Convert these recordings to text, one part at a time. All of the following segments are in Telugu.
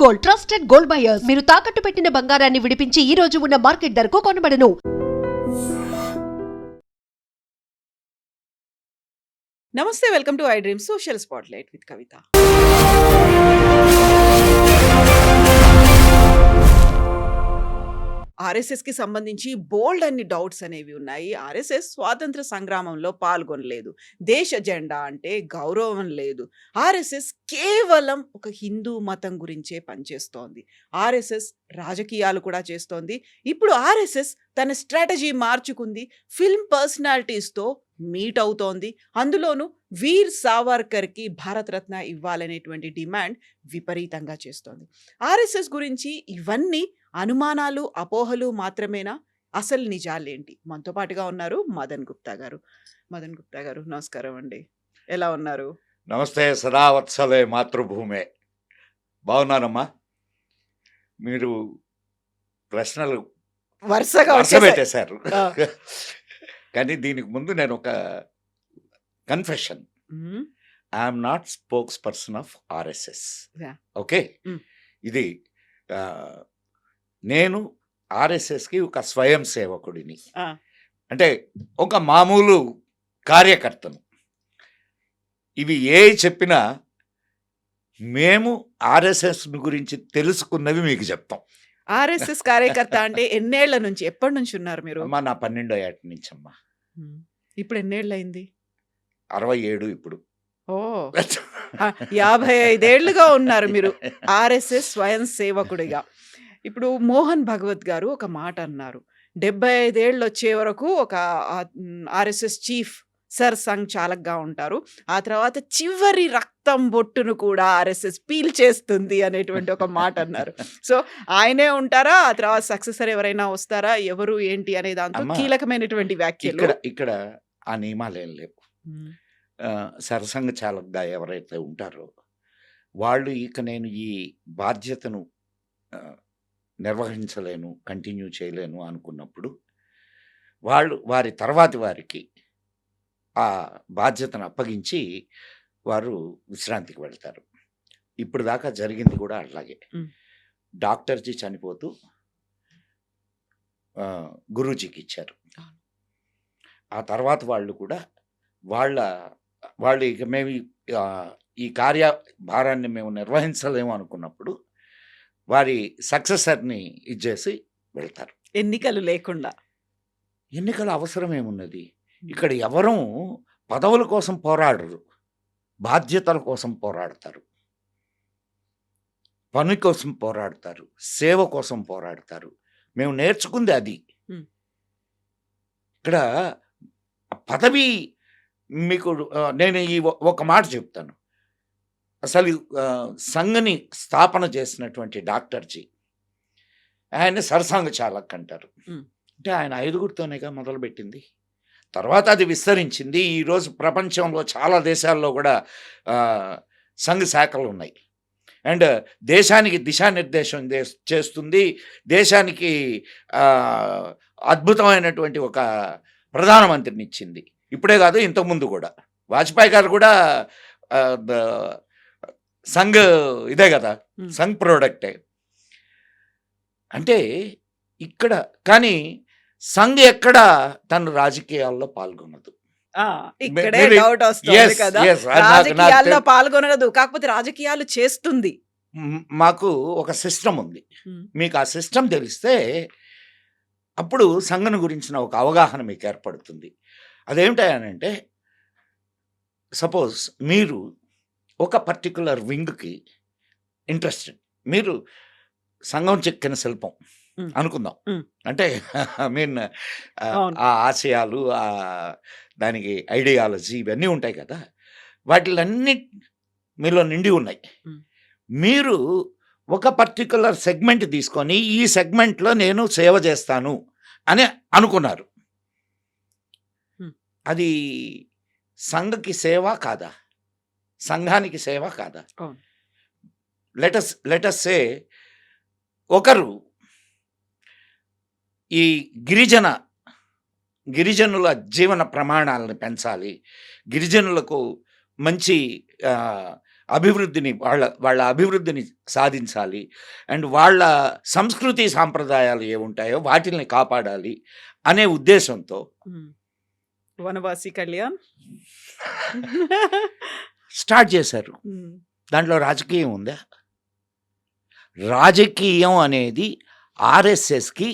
Gold, trusted gold buyers. మీరు తాకట్టు పెట్టిన బంగారాన్ని విడిపించి ఈ రోజు ఉన్న మార్కెట్ ధరకు కొనబడను. నమస్తే, welcome to I dream social spotlight with Kavitha. ఆర్ఎస్ఎస్కి సంబంధించి బోల్డ్ అన్ని డౌట్స్ అనేవి ఉన్నాయి. ఆర్ఎస్ఎస్ స్వాతంత్ర సంగ్రామంలో పాల్గొనలేదు, దేశ జెండా అంటే గౌరవం లేదు, ఆర్ఎస్ఎస్ కేవలం ఒక హిందూ మతం గురించే పనిచేస్తోంది, ఆర్ఎస్ఎస్ రాజకీయాలు కూడా చేస్తోంది. ఇప్పుడు ఆర్ఎస్ఎస్ తన స్ట్రాటజీ మార్చుకుంది, ఫిల్మ్ పర్సనాలిటీస్తో మీట్ అవుతోంది. అందులోనూ వీర్ సావర్కర్కి భారతరత్న ఇవ్వాలనేటువంటి డిమాండ్ విపరీతంగా చేస్తోంది. ఆర్ఎస్ఎస్ గురించి ఇవన్నీ అనుమానాలు, అపోహలు మాత్రమేనా? అసలు నిజాలేంటి? మనతో పాటుగా ఉన్నారు మదన్ గుప్తా గారు. మదన్ గుప్తా గారు, నమస్కారం అండి. ఎలా ఉన్నారు? నమస్తే, సదావత్సలే మాతృభూమే. బాగున్నానమ్మా. మీరు ప్రశ్నలు వరుసగా వరుస పెట్టేశారు. కానీ దీనికి ముందు నేను ఒక confession, I'm not spokes person of RSS. Okay, ఇది నేను ఆర్ఎస్ఎస్కి ఒక స్వయం సేవకుడిని, అంటే ఒక మామూలు కార్యకర్తను. ఇవి ఏ చెప్పినా మేము ఆర్ఎస్ఎస్ గురించి తెలుసుకున్నవి మీకు చెప్తాం. ఆర్ఎస్ఎస్ కార్యకర్త అంటే ఎన్నేళ్ల నుంచి, ఎప్పటి నుంచి ఉన్నారు మీరు? అమ్మా, నా 12వ ఏట నుంచి అమ్మా. ఇప్పుడు ఎన్నేళ్ళు అయింది? 67 ఇప్పుడు. ఓ, 55 ఏళ్లుగా ఉన్నారు మీరు ఆర్ఎస్ఎస్ స్వయం సేవకుడిగా. ఇప్పుడు మోహన్ భగవత్ గారు ఒక మాట అన్నారు, 75 ఏళ్ళు వచ్చే వరకు ఒక ఆర్ఎస్ఎస్ చీఫ్ సర్ సంఘ్ చాలక్గా ఉంటారు, ఆ తర్వాత చివరి రక్తం బొట్టును కూడా ఆర్ఎస్ఎస్ పీల్ చేస్తుంది అనేటువంటి ఒక మాట అన్నారు. సో ఆయనే ఉంటారా, ఆ తర్వాత సక్సెసర్ ఎవరైనా వస్తారా, ఎవరు ఏంటి అనే దాంతో కీలకమైనటువంటి వ్యాఖ్యలు. ఇక్కడ ఆ నియమాలు ఏం లేవు. సరసంఘ చాలక్గా ఎవరైతే ఉంటారో వాళ్ళు ఇక నేను ఈ బాధ్యతను నిర్వహించలేను, కంటిన్యూ చేయలేను అనుకున్నప్పుడు వాళ్ళు వారి తర్వాతి వారికి ఆ బాధ్యతను అప్పగించి వారు విశ్రాంతికి వెళ్తారు. ఇప్పుడు దాకా జరిగింది కూడా అలాగే. డాక్టర్జీ చనిపోతూ గురూజీకి ఇచ్చారు. ఆ తర్వాత వాళ్ళు కూడా వాళ్ళు ఇక మేము ఈ కార్యభారాన్ని మేము నిర్వహించలేము అనుకున్నప్పుడు వారి సక్సెసర్ని ఇచ్చేసి వెళ్తారు. ఎన్నికలు లేకుండా. ఎన్నికల అవసరం ఏమున్నది? ఇక్కడ ఎవరూ పదవుల కోసం పోరాడరు, బాధ్యతల కోసం పోరాడతారు, పని కోసం పోరాడతారు, సేవ కోసం పోరాడతారు. మేము నేర్చుకుంది అది. ఇక్కడ పదవి మీకు నేను ఈ ఒక మాట చెప్తాను. అసలు సంఘని స్థాపన చేసినటువంటి డాక్టర్జీ, ఆయన సరసంఘ చాలక్ అంటారు. అంటే ఆయన 5గురితోనేగా మొదలుపెట్టింది, తర్వాత అది విస్తరించింది. ఈరోజు ప్రపంచంలో చాలా దేశాల్లో కూడా సంఘ శాఖలు ఉన్నాయి. అండ్ దేశానికి దిశానిర్దేశం చేస్తుంది, దేశానికి అద్భుతమైనటువంటి ఒక ప్రధానమంత్రిని ఇచ్చింది. ఇప్పుడే కాదు, ఇంతకుముందు కూడా వాజ్పేయి గారు కూడా సంఘ్ ఇదే కదా, సంఘ్ ప్రోడక్టే. అంటే ఇక్కడ కానీ సంఘ్ ఎక్కడ తను రాజకీయాల్లో పాల్గొనదు. ఇక్కడే డౌట్ వస్తుంది కదా, రాజకీయాల్లో పాల్గొనదు, కాకపోతే రాజకీయాలు చేస్తుంది. మాకు ఒక సిస్టమ్ ఉంది, మీకు ఆ సిస్టమ్ తెలిస్తే అప్పుడు సంఘం గురించిన ఒక అవగాహన మీకు ఏర్పడుతుంది. అదేమిటంటే, సపోజ్ మీరు ఒక పర్టికులర్ వింగ్కి ఇంట్రెస్టెడ్, మీరు సంఘం చెక్కిన శిల్పం అనుకుందాం. అంటే ఐ మీన్ ఆ ఆశయాలు, దానికి ఐడియాలజీ ఇవన్నీ ఉంటాయి కదా, వాటిలన్నీ మీలో నిండి ఉన్నాయి. మీరు ఒక పర్టికులర్ సెగ్మెంట్ తీసుకొని ఈ సెగ్మెంట్లో నేను సేవ చేస్తాను అని అనుకున్నారు. అది సంఘకి సేవ కాదా? సంఘానికి సేవ కాదా? లెటస్ సే ఒకరు ఈ గిరిజనుల జీవన ప్రమాణాలను పెంచాలి, గిరిజనులకు మంచి అభివృద్ధిని వాళ్ళ అభివృద్ధిని సాధించాలి. అండ్ వాళ్ళ సంస్కృతి సాంప్రదాయాలు ఏముంటాయో వాటిల్ని కాపాడాలి అనే ఉద్దేశంతో వనవాసి కళ్యాణ్ స్టార్ట్ చేశారు. దాంట్లో రాజకీయం ఉందా? రాజకీయం అనేది ఆర్ఎస్ఎస్కి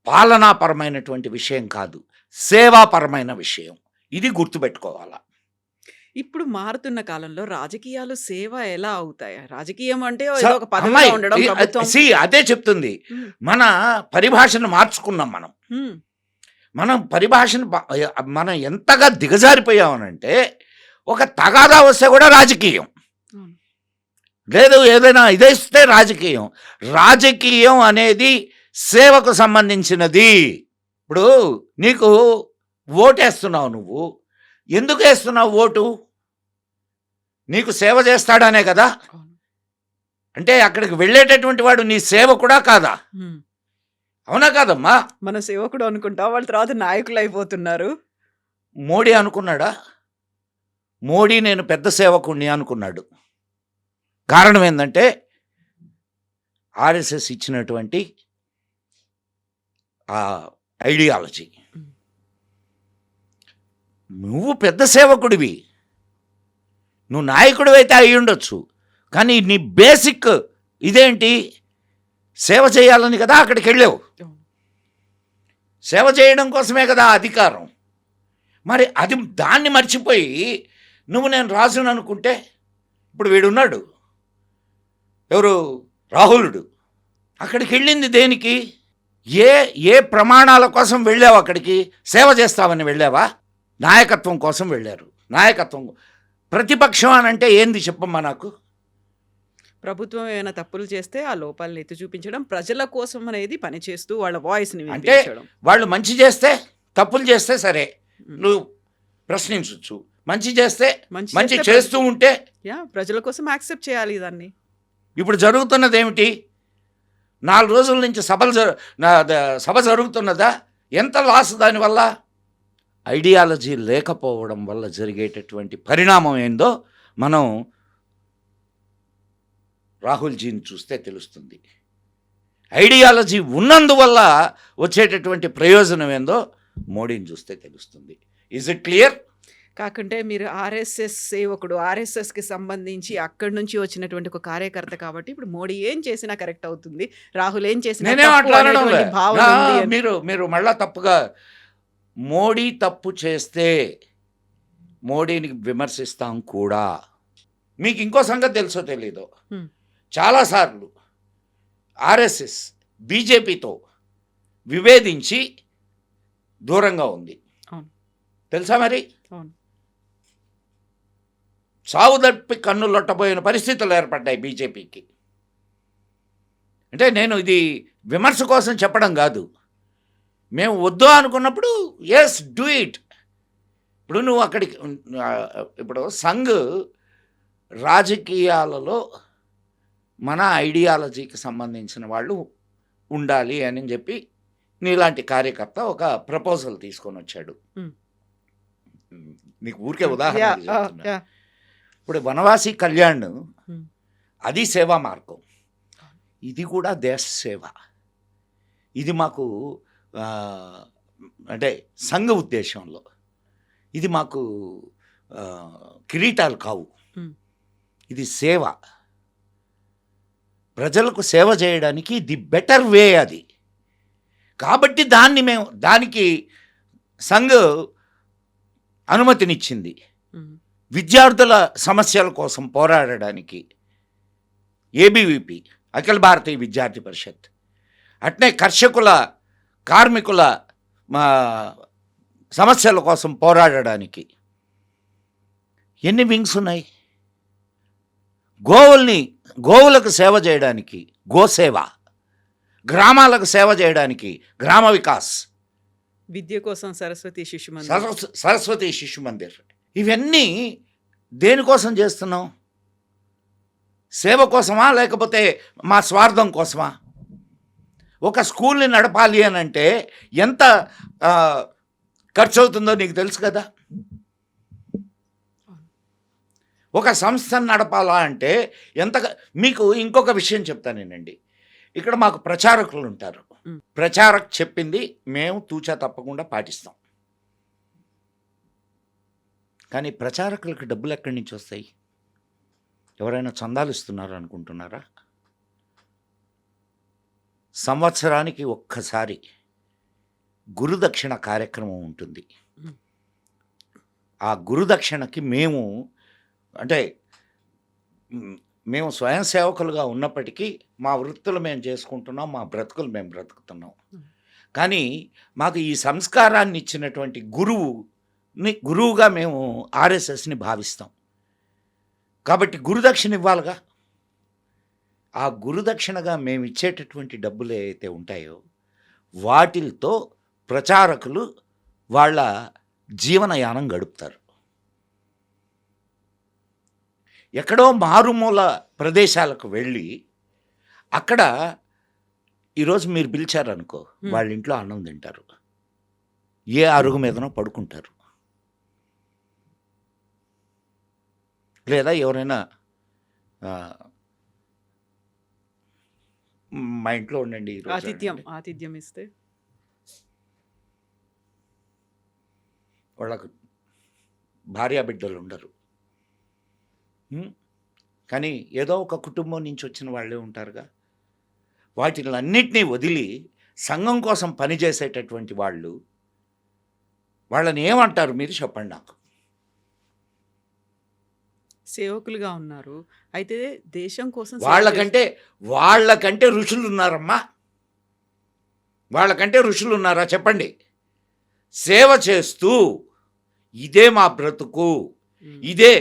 పాలనాపరమైనటువంటి విషయం కాదు, సేవాపరమైన విషయం. ఇది గుర్తుపెట్టుకోవాలా. ఇప్పుడు మారుతున్న కాలంలో రాజకీయాలు సేవ ఎలా అవుతాయి? రాజకీయం అంటే ఏదో ఒక పదవిలో ఉండడం, ప్రభుత్వం. అదే చెప్తుంది. ఉమ్, మన పరిభాషను మార్చుకున్నాం. ఉమ్, మనం పరిభాషను మనం ఎంతగా దిగజారిపోయామనంటే, ఒక తగాదా వస్తే కూడా రాజకీయం, అవును. లేదు ఏదైనా ఇదేస్తే రాజకీయం. రాజకీయం అనేది సేవకు సంబంధించినది. ఇప్పుడు నీకు ఓటేస్తున్నావు, నువ్వు ఎందుకు వేస్తున్నావు ఓటు? నీకు సేవ చేస్తాడనే కదా. అవును. అంటే అక్కడికి వెళ్ళేటటువంటి వాడు నీ సేవ కూడా కాదా? ఉమ్. అవునా కాదమ్మా? మన సేవకుడు అనుకుంటా, వాళ్ళ తర్వాత నాయకులు అయిపోతున్నారు. మోడీ అనుకున్నాడా? మోడీ నేను పెద్ద సేవకుణ్ణి అనుకున్నాడు. కారణం ఏంటంటే ఆర్ఎస్ఎస్ ఇచ్చినటువంటి ఆ ఐడియాలజీ. నువ్వు పెద్ద సేవకుడివి, నువ్వు నాయకుడివి అయితే అయి ఉండొచ్చు, కానీ నీ బేసిక్ ఇదేంటి? సేవ చేయాలని కదా అక్కడికి వెళ్ళావు. సేవ చేయడం కోసమే కదా అధికారం. మరి దాన్ని మర్చిపోయి నువ్వు నేను రాజును అనుకుంటే, ఇప్పుడు వీడున్నాడు ఎవరు, రాహులుడు, అక్కడికి వెళ్ళింది దేనికి? ఏ ప్రమాణాల కోసం వెళ్ళావు అక్కడికి? సేవ చేస్తామని వెళ్ళావా? నాయకత్వం కోసం వెళ్ళారు. నాయకత్వం, ప్రతిపక్షం అని అంటే ఏంది చెప్పమ్మా నాకు? ప్రభుత్వం ఏమైనా తప్పులు చేస్తే ఆ లోపాలను ఎత్తి చూపించడం, ప్రజల కోసం అనేది పనిచేస్తూ వాళ్ళ వాయిస్ని అంటే వినిపించడం. వాళ్ళు మంచి చేస్తే, తప్పులు చేస్తే సరే నువ్వు ప్రశ్నించవచ్చు, మంచి చేస్తే మంచి చేస్తే చేస్తూ ఉంటే. ప్రజల కోసం యాక్సెప్ట్ చేయాలి దాన్ని. ఇప్పుడు జరుగుతున్నది ఏమిటి? 4 రోజుల నుంచి సభ జరుగుతున్నదా? ఎంత లాస్ దానివల్ల? ఐడియాలజీ లేకపోవడం వల్ల జరిగేటటువంటి పరిణామం ఏందో మనం రాహుల్జీని చూస్తే తెలుస్తుంది. ఐడియాలజీ ఉన్నందువల్ల వచ్చేటటువంటి ప్రయోజనం ఏందో మోడీని చూస్తే తెలుస్తుంది. Is it clear? కాకుంటే మీరు ఆర్ఎస్ఎస్ సేవకుడు, ఆర్ఎస్ఎస్కి సంబంధించి అక్కడి నుంచి వచ్చినటువంటి ఒక కార్యకర్త కాబట్టి ఇప్పుడు మోడీ ఏం చేసినా కరెక్ట్ అవుతుంది, రాహుల్ ఏం చేసినా నేనేం తప్పు మాట్లాడడం అనేటువంటి లే. భావన ఉంది అని. మీరు మళ్ళా తప్పుగా, మోడీ తప్పు చేస్తే మోడీని విమర్శిస్తాం కూడా. మీకు ఇంకో సంగతి తెలుసో తెలీదో, హ్మ్. చాలాసార్లు ఆర్ఎస్ఎస్ బీజేపీతో విభేదించి దూరంగా ఉంది. అవును. తెలుసా మరి? అవును. సావు తప్పి కన్ను లొట్టబోయిన పరిస్థితులు ఏర్పడ్డాయి బీజేపీకి. అంటే నేను ఇది విమర్శ కోసం చెప్పడం కాదు. మేము వద్దు అనుకున్నప్పుడు ఎస్ డూ ఇట్. ఇప్పుడు నువ్వు అక్కడికి ఇప్పుడు సంఘ్ రాజకీయాలలో మన ఐడియాలజీకి సంబంధించిన వాళ్ళు ఉండాలి అని చెప్పి నీలాంటి కార్యకర్త ఒక ప్రపోజల్ తీసుకొని వచ్చాడు. Hmm. నీకు ఊరికే ఉదాహరణ Yeah, చెప్తున్నా. yeah. ఇప్పుడు వనవాసి కళ్యాణ్ Hmm. అది సేవా మార్గం, ఇది కూడా దేశ సేవ. ఇది మాకు అంటే సంఘ ఉద్దేశంలో ఇది మాకు కిరీటాలు కావు. Hmm. ఇది సేవ, ప్రజలకు సేవ చేయడానికి ది బెటర్ వే అది. కాబట్టి దానికి సంఘ్ అనుమతినిచ్చింది. Hmm. విద్యార్థుల సమస్యల కోసం పోరాడడానికి ఏబీవీపీ, అఖిల భారతీయ విద్యార్థి పరిషత్, అట్నే కర్షకుల కార్మికుల సమస్యల కోసం పోరాడడానికి ఎన్ని వింగ్స్ ఉన్నాయి? గోవులకు సేవ చేయడానికి గోసేవ, గ్రామాలకు సేవ చేయడానికి గ్రామ వికాస్, విద్య కోసం సరస్వతి శిశు మందిర్. సరస్వతి శిశు మందిర్. ఇవన్నీ దేనికోసం చేస్తున్నాం? సేవ కోసమా లేకపోతే మా స్వార్థం కోసమా? ఒక స్కూల్ని నడపాలి అని అంటే ఎంత ఖర్చు అవుతుందో నీకు తెలుసు కదా. ఒక సంస్థను నడపాలా అంటే మీకు ఇంకొక విషయం చెప్తానేనండి. ఇక్కడ మాకు ప్రచారకులు ఉంటారు. మ్. ప్రచారక్ చెప్పింది మేము తూచా తప్పకుండా పాటిస్తాం. కానీ ప్రచారకులకు డబ్బులు ఎక్కడి నుంచి వస్తాయి? ఎవరైనా చందాలు ఇస్తున్నారు అనుకుంటున్నారా? సంవత్సరానికి ఒక్కసారి గురుదక్షిణ కార్యక్రమం ఉంటుంది. మ్. ఆ గురుదక్షిణకి మేము స్వయం సేవకులుగా ఉన్నప్పటికీ మా వృత్తులు మేము చేసుకుంటున్నాం, మా బ్రతుకులు మేము బ్రతుకుతున్నాం. కానీ మాకు ఈ సంస్కారాన్ని ఇచ్చినటువంటి గురువుగా మేము ఆర్ఎస్ఎస్ని భావిస్తాం. కాబట్టి గురుదక్షిణ ఇవ్వాలిగా. ఆ గురుదక్షిణగా మేము ఇచ్చేటటువంటి డబ్బులు ఏవైతే ఉంటాయో వాటితో ప్రచారకులు వాళ్ళ జీవనయానం గడుపుతారు. ఎక్కడో మారుమూల ప్రదేశాలకు వెళ్ళి అక్కడ ఈరోజు మీరు పిలిచారనుకో, వాళ్ళ ఇంట్లో అన్నం తింటారు, ఏ అరుగు మీదనో పడుకుంటారు. లేదా ఎవరైనా మా ఇంట్లో ఉండండి ఈరోజు ఆతిథ్యం ఇస్తే వాళ్ళకు భార్యా బిడ్డలు ఉండరు. కానీ ఏదో ఒక కుటుంబం నుంచి వచ్చిన వాళ్ళే ఉంటారుగా. వాటిలన్నిటినీ వదిలి సంఘం కోసం పనిచేసేటటువంటి వాళ్ళని ఏమంటారు మీరు చెప్పండి నాకు. సేవకులుగా ఉన్నారు, అయితే దేశం కోసం వాళ్ళకంటే ఋషులు ఉన్నారమ్మా. వాళ్ళకంటే ఋషులు ఉన్నారా చెప్పండి. సేవ చేస్తూ ఇదే మా బ్రతుకు, ఇదే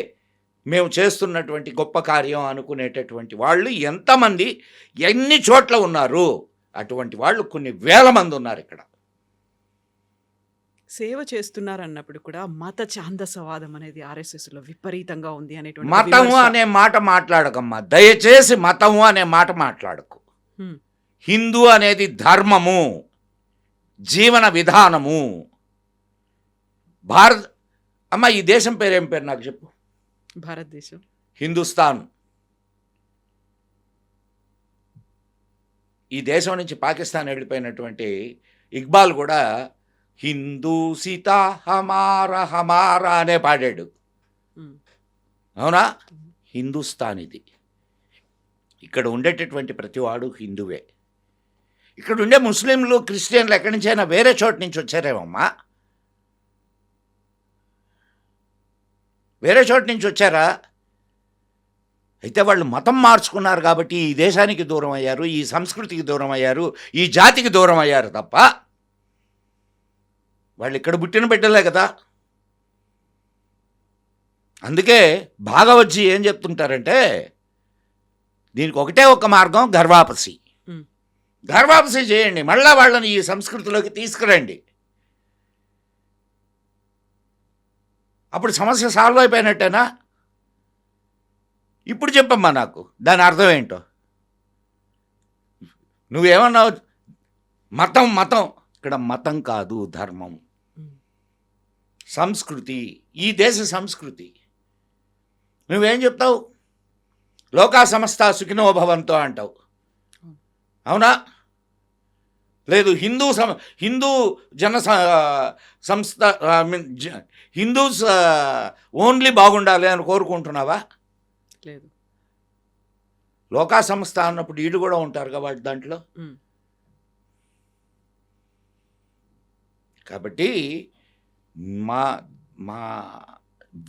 మేము చేస్తున్నటువంటి గొప్ప కార్యం అనుకునేటటువంటి వాళ్ళు ఎంతమంది ఎన్ని చోట్ల ఉన్నారు? అటువంటి వాళ్ళు కొన్ని వేల మంది ఉన్నారు ఇక్కడ. సేవ చేస్తున్నారు అన్నప్పుడు కూడా మత ఛాందసవాదం అనేది ఆర్ఎస్ఎస్లో విపరీతంగా ఉంది అనేటువంటి మతము అనే మాట మాట్లాడకమ్మా, దయచేసి మతము అనే మాట మాట్లాడకు. హిందూ అనేది ధర్మము, జీవన విధానము. అమ్మ ఈ దేశం పేరు ఏం పేరు నాకు చెప్పు. భారతదేశం, హిందుస్థాన్. ఈ దేశం నుంచి పాకిస్తాన్ వెళ్ళిపోయినటువంటి ఇక్బాల్ కూడా హిందూ సీతా హమారా అనే పాడాడు. అవునా? హిందుస్థాన్ ఇది. ఇక్కడ ఉండేటటువంటి ప్రతివాడు హిందువే. ఇక్కడ ఉండే ముస్లింలు, క్రిస్టియన్లు ఎక్కడి నుంచైనా వేరే చోటు నుంచి వచ్చారేమమ్మా? వేరే చోటు నుంచి వచ్చారా? అయితే వాళ్ళు మతం మార్చుకున్నారు కాబట్టి ఈ దేశానికి దూరం అయ్యారు, ఈ సంస్కృతికి దూరం అయ్యారు, ఈ జాతికి దూరం అయ్యారు తప్ప వాళ్ళు ఇక్కడ పుట్టిన బిడ్డలే కదా. అందుకే భాగవజ్జీ ఏం చెప్తుంటారంటే దీనికి ఒకటే ఒక మార్గం, గర్వాపసి. గర్వాపసి చేయండి, మళ్ళా వాళ్ళని ఈ సంస్కృతిలోకి తీసుకురండి. అప్పుడు సమస్య సాల్వ్ అయిపోయినట్టేనా? ఇప్పుడు చెప్పమ్మా నాకు దాని అర్థం ఏంటో. నువ్వేమన్నావు? మతం. ఇక్కడ మతం కాదు, ధర్మం, సంస్కృతి, ఈ దేశ సంస్కృతి. నువ్వేం చెప్తావు? లోకా సమస్త సుఖినో భవంతో అంటావు, అవునా? లేదు హిందూ జన సంస్థ హిందూస్ ఓన్లీ బాగుండాలి అని కోరుకుంటున్నావా? లేదు. లోకా సంస్థ అన్నప్పుడు వీళ్ళు కూడా ఉంటారు కాబట్టి దాంట్లో. కాబట్టి మా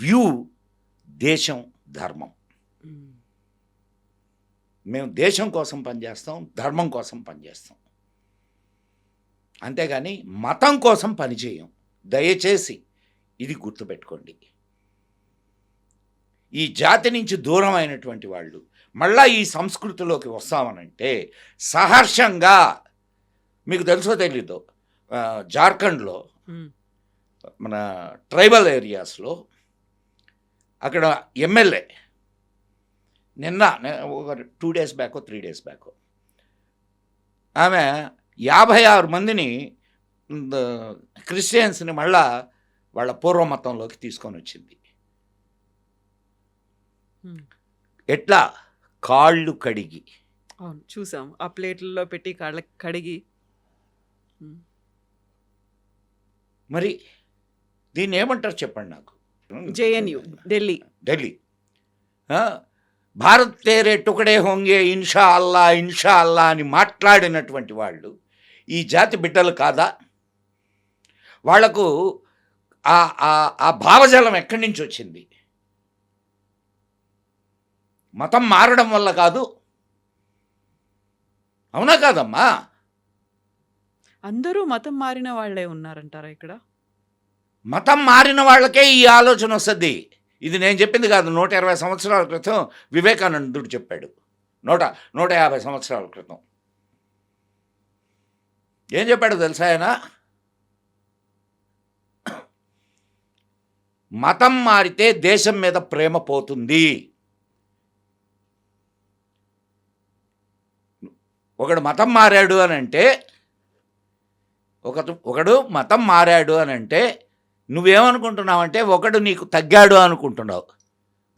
వ్యూ దేశం, ధర్మం. మేము దేశం కోసం పనిచేస్తాం, ధర్మం కోసం పనిచేస్తాం, అంతేగాని మతం కోసం పనిచేయం. దయచేసి ఇది గుర్తుపెట్టుకోండి. ఈ జాతి నుంచి దూరం అయినటువంటి వాళ్ళు మళ్ళా ఈ సంస్కృతిలోకి వస్తామనంటే సహర్షంగా, మీకు తెలుసో తెలీదో, జార్ఖండ్లో మన ట్రైబల్ ఏరియాస్లో అక్కడ ఎమ్మెల్యే నిన్న ఒక 2 days బ్యాకో 3 days బ్యాకో ఆమె 56 మందిని క్రిస్టియన్స్ని మళ్ళా వాళ్ళ పూర్వమతంలోకి తీసుకొని వచ్చింది. హ్మ్. ఎట్లా? కాళ్ళు కడిగి. అవును. చూసాం. ఆ ప్లేట్‌లలో పెట్టి కాళ్ళకి కడిగి. హ్మ్. మరి దీన్నేమంటారు చెప్పండి నాకు? జేఎన్‌యూ, ఢిల్లీ. ఢిల్లీ. ఆ! భారత్ తేరే టుకడే హోంగే ఇన్షా అల్లా అని మాట్లాడినటువంటి వాళ్ళు ఈ జాతి బిడ్డలు కాదా? వాళ్లకు ఆ ఆ ఆ భావజాలం ఎక్కడి నుంచి వచ్చింది? మతం మారడం వల్ల కాదు. అవునా కాదమ్మా? అందరూ మతం మారిన వాళ్ళే ఉన్నారంటారా ఇక్కడ? మతం మారిన వాళ్ళకే ఈ ఆలోచన వస్తుంది. ఇది నేను చెప్పింది కాదు. 120 సంవత్సరాల క్రితం వివేకానందుడు చెప్పాడు. 150 సంవత్సరాల క్రితం ఏం చెప్పాడో తెలుసా ఆయన? మతం మారితే దేశం మీద ప్రేమ పోతుంది. ఒకడు మతం మారాడు అని అంటే ఒకడు మతం మారాడు అని అంటే నువ్వేమనుకుంటున్నావంటే ఒకడు నీకు తగ్గాడు అనుకుంటున్నావు.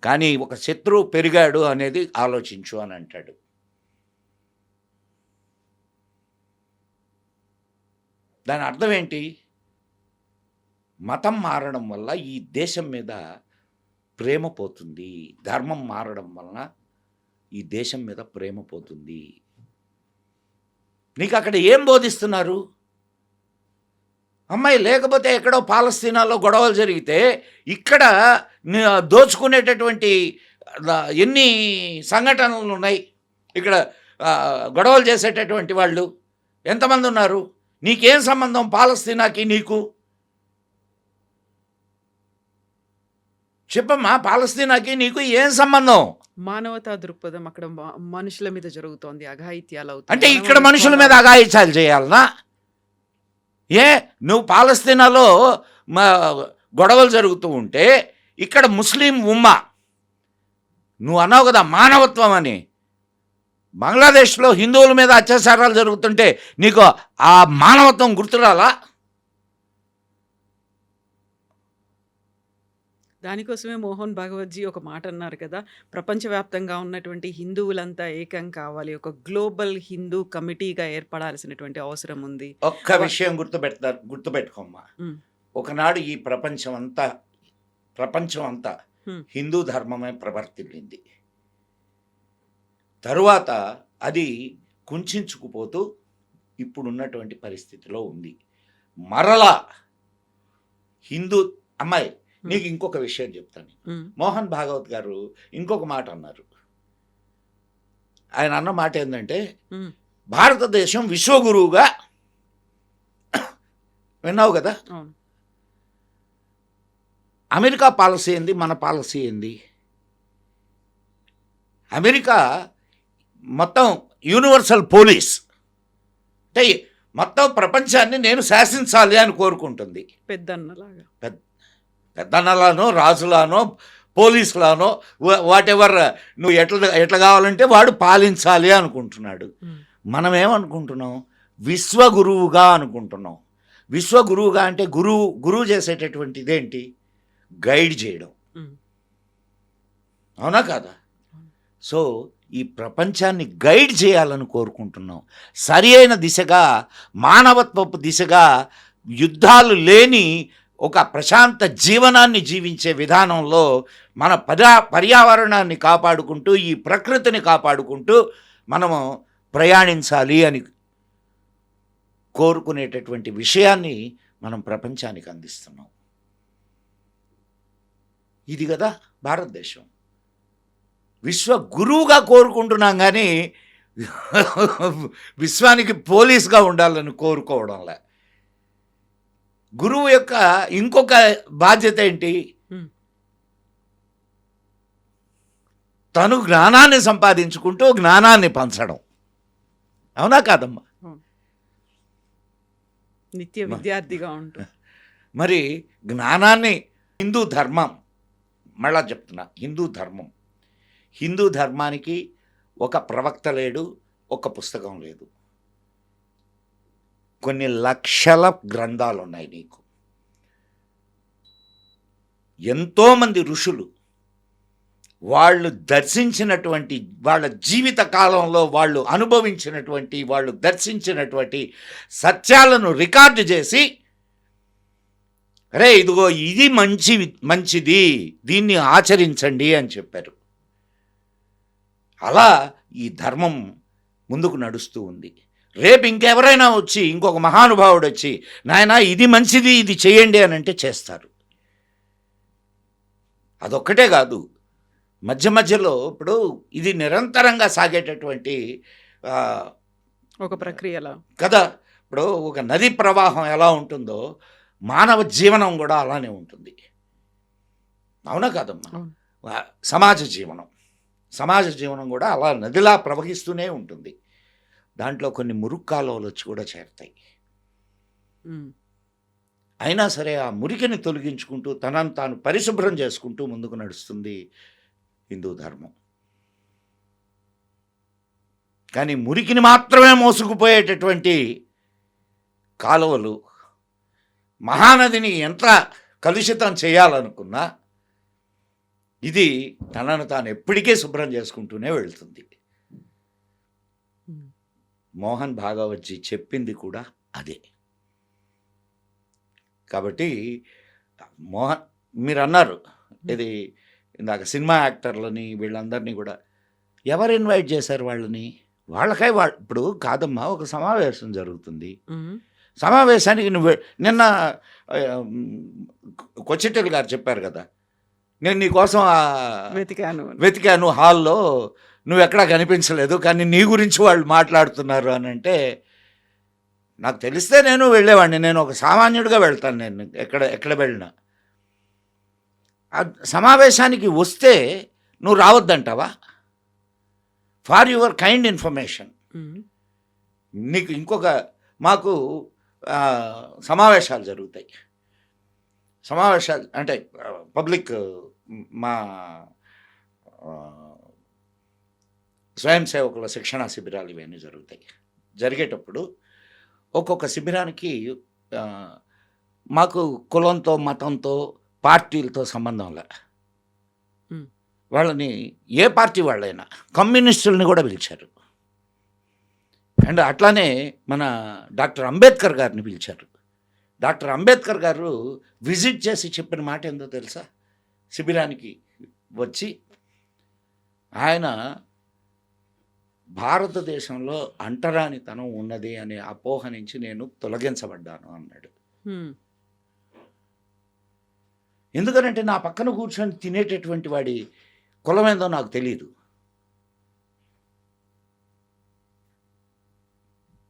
కానీ ఒక శత్రువు పెరిగాడు అనేది ఆలోచించు అని అంటాడు. దాని అర్థం ఏంటి? మతం మారడం వల్ల ఈ దేశం మీద ప్రేమ పోతుంది. ధర్మం మారడం వలన ఈ దేశం మీద ప్రేమ పోతుంది. నీకు అక్కడ ఏం బోధిస్తున్నారు? అమ్మాయి లేకపోతే ఎక్కడో పాలస్తీనాలో గొడవలు జరిగితే ఇక్కడ దోచుకునేటటువంటి ఎన్ని సంఘటనలు ఉన్నాయి. ఇక్కడ గొడవలు చేసేటటువంటి వాళ్ళు ఎంతమంది ఉన్నారు? నీకేం సంబంధం పాలస్తీనాకి నీకు? చెప్పమ్మా, పాలస్తీనాకి నీకు ఏం సంబంధం? మానవతా దృక్పథం అక్కడ మనుషుల మీద జరుగుతోంది, అఘాయిత్యాలు అవుతాయి. అంటే ఇక్కడ మనుషుల మీద అఘాయిత్యాలు చేయాలనా? నువ్వు పాలస్తీనాలో గొడవలు జరుగుతూ ఉంటే ఇక్కడ ముస్లిం ఉమ్మా, నువ్వు అన్నావు కదా మానవత్వం అని, బంగ్లాదేశ్లో హిందువుల మీద అత్యాచారాలు జరుగుతుంటే నీకు ఆ మానవత్వం గుర్తురాలా? దానికోసమే మోహన్ భగవత్జీ ఒక మాట అన్నారు కదా, ప్రపంచవ్యాప్తంగా ఉన్నటువంటి హిందువులంతా ఏకం కావాలి, ఒక గ్లోబల్ హిందూ కమిటీగా ఏర్పడాల్సినటువంటి అవసరం ఉంది. ఒక్క విషయం గుర్తుపెట్టుకోమ్మా. ఒకనాడు ఈ ప్రపంచం అంతా హిందూ ధర్మమే ప్రవర్తిల్లింది. తరువాత అది కుంచుకుపోతూ ఇప్పుడున్నటువంటి పరిస్థితిలో ఉంది. మరలా హిందూ అమ్మాయి, నీకు ఇంకొక విషయం చెప్తాను. మోహన్ భాగవత్ గారు ఇంకొక మాట అన్నారు. ఆయన అన్న మాట ఏంటంటే, భారతదేశం విశ్వగురువుగా, విన్నావు కదా, అమెరికా పాలసీ ఏంది, మన పాలసీ ఏంది? అమెరికా మొత్తం యూనివర్సల్ పోలీస్ అంటే మొత్తం ప్రపంచాన్ని నేను శాసించాలి అని కోరుకుంటుంది. పెద్దన్నలానో రాజులానో పోలీసులానో వాట్ ఎవర్, నువ్వు ఎట్లా కావాలంటే వాడు పాలించాలి అనుకుంటున్నాడు. మనం ఏమనుకుంటున్నాం? విశ్వగురువుగా అనుకుంటున్నాం. విశ్వగురువుగా అంటే గురువు చేసేటటువంటి ఇదేంటి? గైడ్ చేయడం. అవునా కాదా? సో ఈ ప్రపంచాన్ని గైడ్ చేయాలని కోరుకుంటున్నాం. సరి అయిన దిశగా, మానవత్వపు దిశగా, యుద్ధాలు లేని ఒక ప్రశాంత జీవనాన్ని జీవించే విధానంలో మన పర్యావరణాన్ని కాపాడుకుంటూ, ఈ ప్రకృతిని కాపాడుకుంటూ మనము ప్రయాణించాలి అని కోరుకునేటటువంటి విషయాన్ని మనం ప్రపంచానికి అందిస్తున్నాం. ఇది కదా భారతదేశం. విశ్వ గురువుగా కోరుకుంటున్నాం కానీ విశ్వానికి పోలీస్గా ఉండాలని కోరుకోవడంలే. గురువు యొక్క ఇంకొక బాధ్యత ఏంటి? తను జ్ఞానాన్ని సంపాదించుకుంటూ జ్ఞానాన్ని పంచడం. అవునా కాదమ్మా? నిత్య విద్యార్థిగా ఉంటూ మరి జ్ఞానాన్ని హిందూ ధర్మం, మళ్ళా చెప్తున్నా, హిందూ ధర్మానికి ఒక ప్రవక్త లేడు, ఒక పుస్తకం లేదు. కొన్ని లక్షల గ్రంథాలు ఉన్నాయి నీకు. ఎంతోమంది ఋషులు వాళ్ళు దర్శించినటువంటి వాళ్ళ జీవిత కాలంలో వాళ్ళు అనుభవించినటువంటి వాళ్ళు దర్శించినటువంటి సత్యాలను రికార్డు చేసి, అరే ఇదిగో ఇది మంచిది, దీన్ని ఆచరించండి అని చెప్పారు. అలా ఈ ధర్మం ముందుకు నడుస్తూ ఉంది. రేపు ఇంకెవరైనా వచ్చి, ఇంకొక మహానుభావుడు వచ్చి, నాయనా ఇది మంచిది, ఇది చేయండి అని అంటే చేస్తారు. అదొక్కటే కాదు, మధ్య మధ్యలో ఇప్పుడు ఇది నిరంతరంగా సాగేటటువంటి ఒక ప్రక్రియలా కదా. ఇప్పుడు ఒక నది ప్రవాహం ఎలా ఉంటుందో మానవ జీవనం కూడా అలానే ఉంటుంది. అవునా కాదమ్మా? సమాజ జీవనం కూడా అలా నదిలా ప్రవహిస్తూనే ఉంటుంది. దాంట్లో కొన్ని మురుక్కాలువలు వచ్చి కూడా చేరుతాయి. అయినా సరే ఆ మురికిని తొలగించుకుంటూ తనను తాను పరిశుభ్రం చేసుకుంటూ ముందుకు నడుస్తుంది హిందూ ధర్మం. కానీ మురికిని మాత్రమే మోసుకుపోయేటటువంటి కాలువలు మహానదిని ఎంత కలుషితం చేయాలనుకున్నా ఇది తనను తాను ఎప్పటికే శుభ్రం చేసుకుంటూనే వెళ్తుంది. మోహన్ భాగవత్జీ చెప్పింది కూడా అదే. కాబట్టి మీరు అన్నారు ఇది ఇందాక సినిమా యాక్టర్లని వీళ్ళందరినీ కూడా ఎవరు ఇన్వైట్ చేశారు వాళ్ళని? వాళ్ళకై ఇప్పుడు కాదమ్మా, ఒక సమావేశం జరుగుతుంది. సమావేశానికి నువ్వు నిన్న కొచ్చెట్టెలు గారు చెప్పారు కదా, నేను నీకోసం వెతికాను హాల్లో, నువ్వు ఎక్కడా కనిపించలేదు, కానీ నీ గురించి వాళ్ళు మాట్లాడుతున్నారు అని అంటే నాకు తెలిస్తే నేను వెళ్ళేవాడిని. నేను ఒక సామాన్యుడిగా వెళ్తాను. నేను ఎక్కడ వెళ్ళినా ఆ సమావేశానికి వస్తే నువ్వు రావద్దంటావా? For your kind information. నీకు మాకు సమావేశాలు జరుగుతాయి. సమావేశాలు అంటే పబ్లిక్ మా స్వయం సేవకుల శిక్షణా శిబిరాలు ఇవన్నీ జరుగుతాయి. జరిగేటప్పుడు ఒక్కొక్క శిబిరానికి మాకు కులంతో, మతంతో, పార్టీలతో సంబంధం లే. వాళ్ళని ఏ పార్టీ వాళ్ళైనా, కమ్యూనిస్టులని కూడా పిలిచారు. అండ్ అట్లానే మన డాక్టర్ అంబేద్కర్ గారిని పిలిచారు. డాక్టర్ అంబేద్కర్ గారు విజిట్ చేసి చెప్పిన మాట ఏందో తెలుసా? శిబిరానికి వచ్చి ఆయన భారతదేశంలో అంటరానితనం ఉన్నది అనే అపోహ నుంచి నేను తొలగించబడ్డాను అన్నాడు. ఎందుకనంటే నా పక్కన కూర్చొని తినేటటువంటి వాడి కులమేందో నాకు తెలియదు.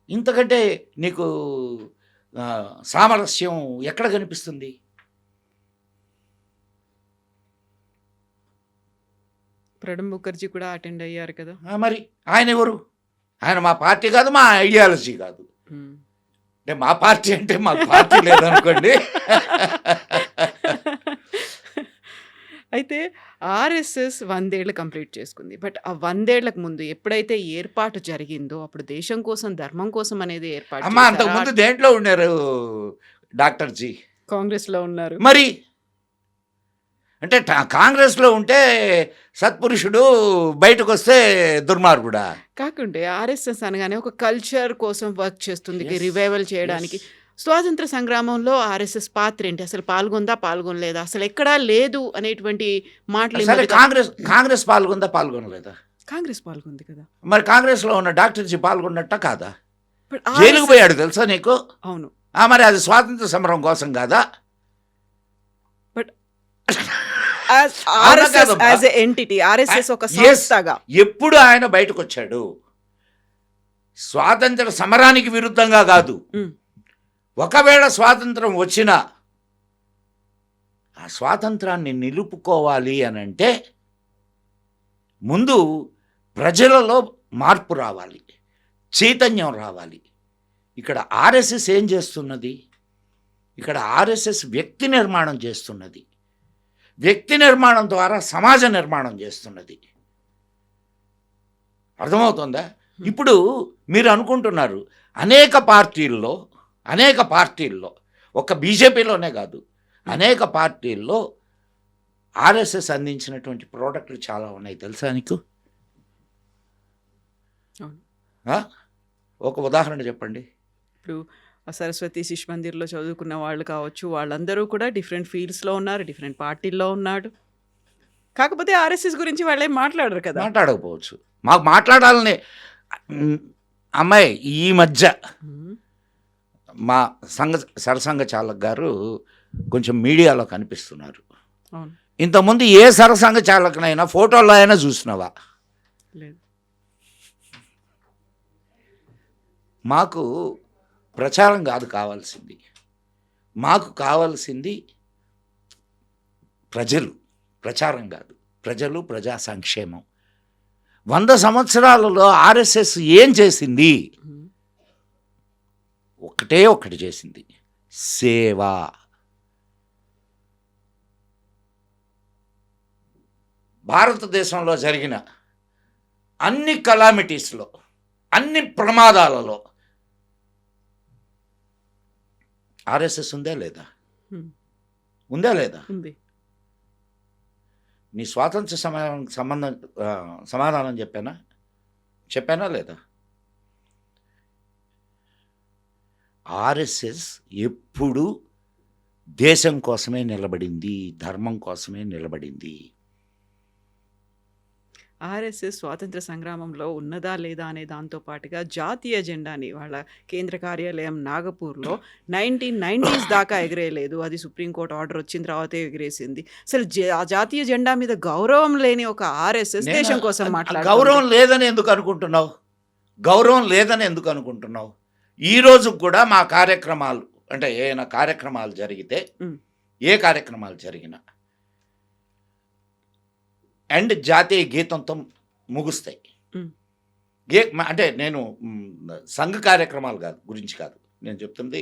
ఇంతకంటే నీకు సామరస్యం ఎక్కడ కనిపిస్తుంది? ప్రణబ్ ముఖర్జీ కూడా అటెండ్ అయ్యారు కదా. మరి ఆయన ఎవరు? ఆయన మా పార్టీ కాదు, మా ఐడియాలజీ కాదు. అంటే మా పార్టీ అంటే మాకు పార్టీ లేదనుకోండి. అయితే ఆర్ఎస్ఎస్ 100 ఏళ్ళు కంప్లీట్ చేసుకుంది. బట్ ఆ 100 ఏళ్లకు ముందు ఎప్పుడైతే ఏర్పాటు జరిగిందో అప్పుడు దేశం కోసం, ధర్మం కోసం అనేది ఏర్పాటు. అమ్మా, అంతకుముందు దేంట్లో ఉన్నారు డాక్టర్ జీ? కాంగ్రెస్లో ఉన్నారు. మరి అంటే కాంగ్రెస్లో ఉంటే సత్పురుషుడు, బయటకు వస్తే దుర్మార్గుడా? కాకుంటే ఆర్ఎస్ఎస్ అనగానే ఒక కల్చర్ కోసం వర్క్ చేస్తుంది, రివైవల్ చేయడానికి. స్వాతంత్ర సంగ్రామంలో ఆర్ఎస్ఎస్ పాత్ర ఏంటి? అసలు పాల్గొనలేదా? అసలు ఎక్కడా లేదు అనేటువంటి మాటలు. కాంగ్రెస్ పాల్గొనలేదా? కాంగ్రెస్ పాల్గొంది కదా. మరి కాంగ్రెస్లో ఉన్న డాక్టర్ జీ పాల్గొన్నట్ట కాదా? జైలుకు పోయాడు తెలుసా నీకు? అవును. మరి అది స్వాతంత్ర సమరం కోసం కాదా? But RSS as a entity, RSS ఒక సంస్థగా ఎప్పుడు ఆయన బయటకు వచ్చాడు? స్వాతంత్ర సమరానికి విరుద్ధంగా కాదు. ఒకవేళ స్వాతంత్రం వచ్చినా ఆ స్వాతంత్రాన్ని నిలుపుకోవాలి అని అంటే ముందు ప్రజలలో మార్పు రావాలి, చైతన్యం రావాలి. ఇక్కడ ఆర్ఎస్ఎస్ ఏం చేస్తున్నది? ఇక్కడ ఆర్ఎస్ఎస్ వ్యక్తి నిర్మాణం చేస్తున్నది. వ్యక్తి నిర్మాణం ద్వారా సమాజ నిర్మాణం చేస్తున్నది. అర్థమవుతుందా? ఇప్పుడు మీరు అనుకుంటున్నారు అనేక పార్టీల్లో, ఒక్క బీజేపీలోనే కాదు, అనేక పార్టీల్లో ఆర్ఎస్ఎస్ అందించినటువంటి ప్రోడక్ట్లు చాలా ఉన్నాయి, తెలుసా నీకు? అవును. ఆ? ఒక ఉదాహరణ చెప్పండి. ఇప్పుడు ఆ సరస్వతి శిశు మందిర్లో చదువుకున్న వాళ్ళు కావచ్చు, వాళ్ళందరూ కూడా డిఫరెంట్ ఫీల్డ్స్లో ఉన్నారు, డిఫరెంట్ పార్టీల్లో ఉన్నాడు. కాకపోతే ఆర్ఎస్ఎస్ గురించి వాళ్ళేం మాట్లాడరు కదా. మాట్లాడకపోవచ్చు, మాకు మాట్లాడాలని అమ్మాయి ఈ మధ్య ఉమ్, మా సరసంఘ చాలక్ గారు కొంచెం మీడియాలో కనిపిస్తున్నారు. అవును. ఇంతకుముందు ఏ సరసంఘ చాలకునైనా ఫోటోల్లో అయినా చూసినావా? లేదు. మాకు ప్రచారం కాదు కావాల్సింది, మాకు కావాల్సింది ప్రజలు. ప్రచారం కాదు, ప్రజలు, ప్రజా సంక్షేమం. 100 సంవత్సరాలలో ఆర్ఎస్ఎస్ ఏం చేసింది? ఉమ్, ఒకటి చేసింది, సేవ. భారతదేశంలో జరిగిన అన్ని కలామిటీస్లో, అన్ని ప్రమాదాలలో ఆర్ఎస్ఎస్ ఉందా లేదా? ఉమ్, ఉందా లేదా? ఉంది. నీ స్వాతంత్ర సమాధానం చెప్పానా లేదా? ఆర్ఎస్ఎస్ ఎప్పుడు దేశం కోసమే నిలబడింది, ధర్మం కోసమే నిలబడింది. ఆర్ఎస్ఎస్ స్వాతంత్ర సంగ్రామంలో ఉన్నదా లేదా అనే దాంతో పాటుగా జాతీయ జెండాని వాళ్ళ కేంద్ర కార్యాలయం నాగపూర్లో 1990s దాకా ఎగిరేయలేదు. అది సుప్రీంకోర్టు ఆర్డర్ వచ్చిన తర్వాతే ఎగిరేసింది. అసలు ఆ జాతీయ జెండా మీద గౌరవం లేని ఒక ఆర్ఎస్ఎస్ దేశం కోసం గౌరవం లేదని ఎందుకు అనుకుంటున్నావు? గౌరవం లేదని ఎందుకు అనుకుంటున్నావు? ఈరోజు కూడా మా కార్యక్రమాలు, అంటే ఏమైనా కార్యక్రమాలు జరిగితే, ఏ కార్యక్రమాలు జరిగినా అండ్ జాతీయ గీతంతో ముగుస్తాయి. అంటే నేను సంఘ కార్యక్రమాలు గురించి కాదు నేను చెప్తుంది,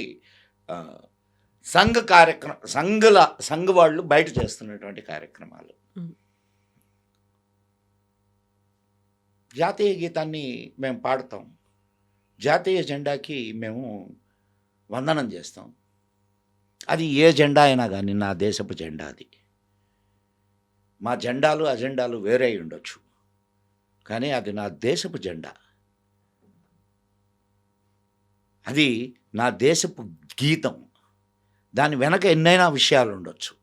సంఘ వాళ్ళు బయట చేస్తున్నటువంటి కార్యక్రమాలు. జాతీయ గీతాన్ని మేము పాడతాం, జాతీయ జెండాకి మేము వందనం చేస్తాం. అది ఏ జెండా అయినా కానీ నా దేశపు జెండా. అది మా జెండాలు అజెండాలు వేరే అయి ఉండొచ్చు, కానీ అది నా దేశపు జెండా. అది నా దేశపు గీతం. దాని వెనక ఎన్నైనా విషయాలు ఉండొచ్చు.